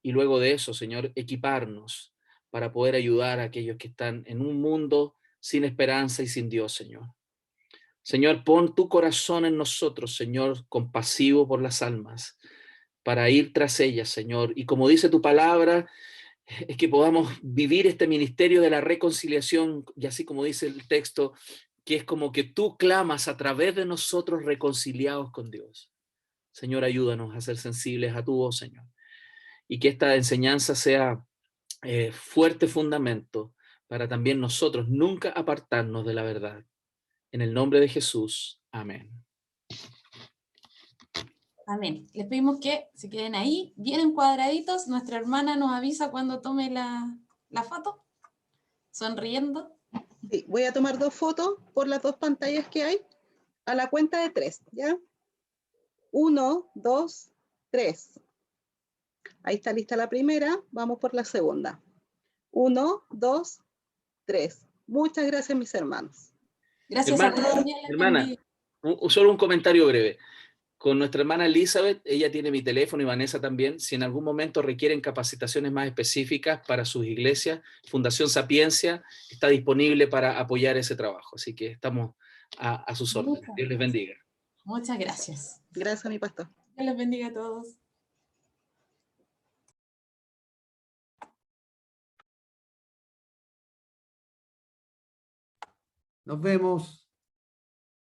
y luego de eso, Señor, equiparnos para poder ayudar a aquellos que están en un mundo sin esperanza y sin Dios, Señor. Señor, pon tu corazón en nosotros, Señor, compasivo por las almas, para ir tras ellas, Señor. Y como dice tu palabra, es que podamos vivir este ministerio de la reconciliación, y así como dice el texto, que es como que tú clamas a través de nosotros reconciliados con Dios. Señor, ayúdanos a ser sensibles a tu voz, Señor. Y que esta enseñanza sea fuerte fundamento para también nosotros nunca apartarnos de la verdad. En el nombre de Jesús. Amén. Amén. Les pedimos que se queden ahí, bien encuadraditos. Nuestra hermana nos avisa cuando tome la foto, sonriendo. Sí, voy a tomar 2 fotos por las 2 pantallas que hay, a la cuenta de 3, ¿ya? 1, 2, 3. Ahí está lista la primera, vamos por la segunda. 1, 2, 3. Muchas gracias, mis hermanos. Gracias a todos. Dios les Hermana, bendiga. solo un comentario breve. Con nuestra hermana Elizabeth, ella tiene mi teléfono y Vanessa también. Si en algún momento requieren capacitaciones más específicas para sus iglesias, Fundación Sapiencia está disponible para apoyar ese trabajo. Así que estamos a sus órdenes. Dios les bendiga. Muchas gracias. Gracias, mi pastor. Dios les bendiga a todos. Nos vemos.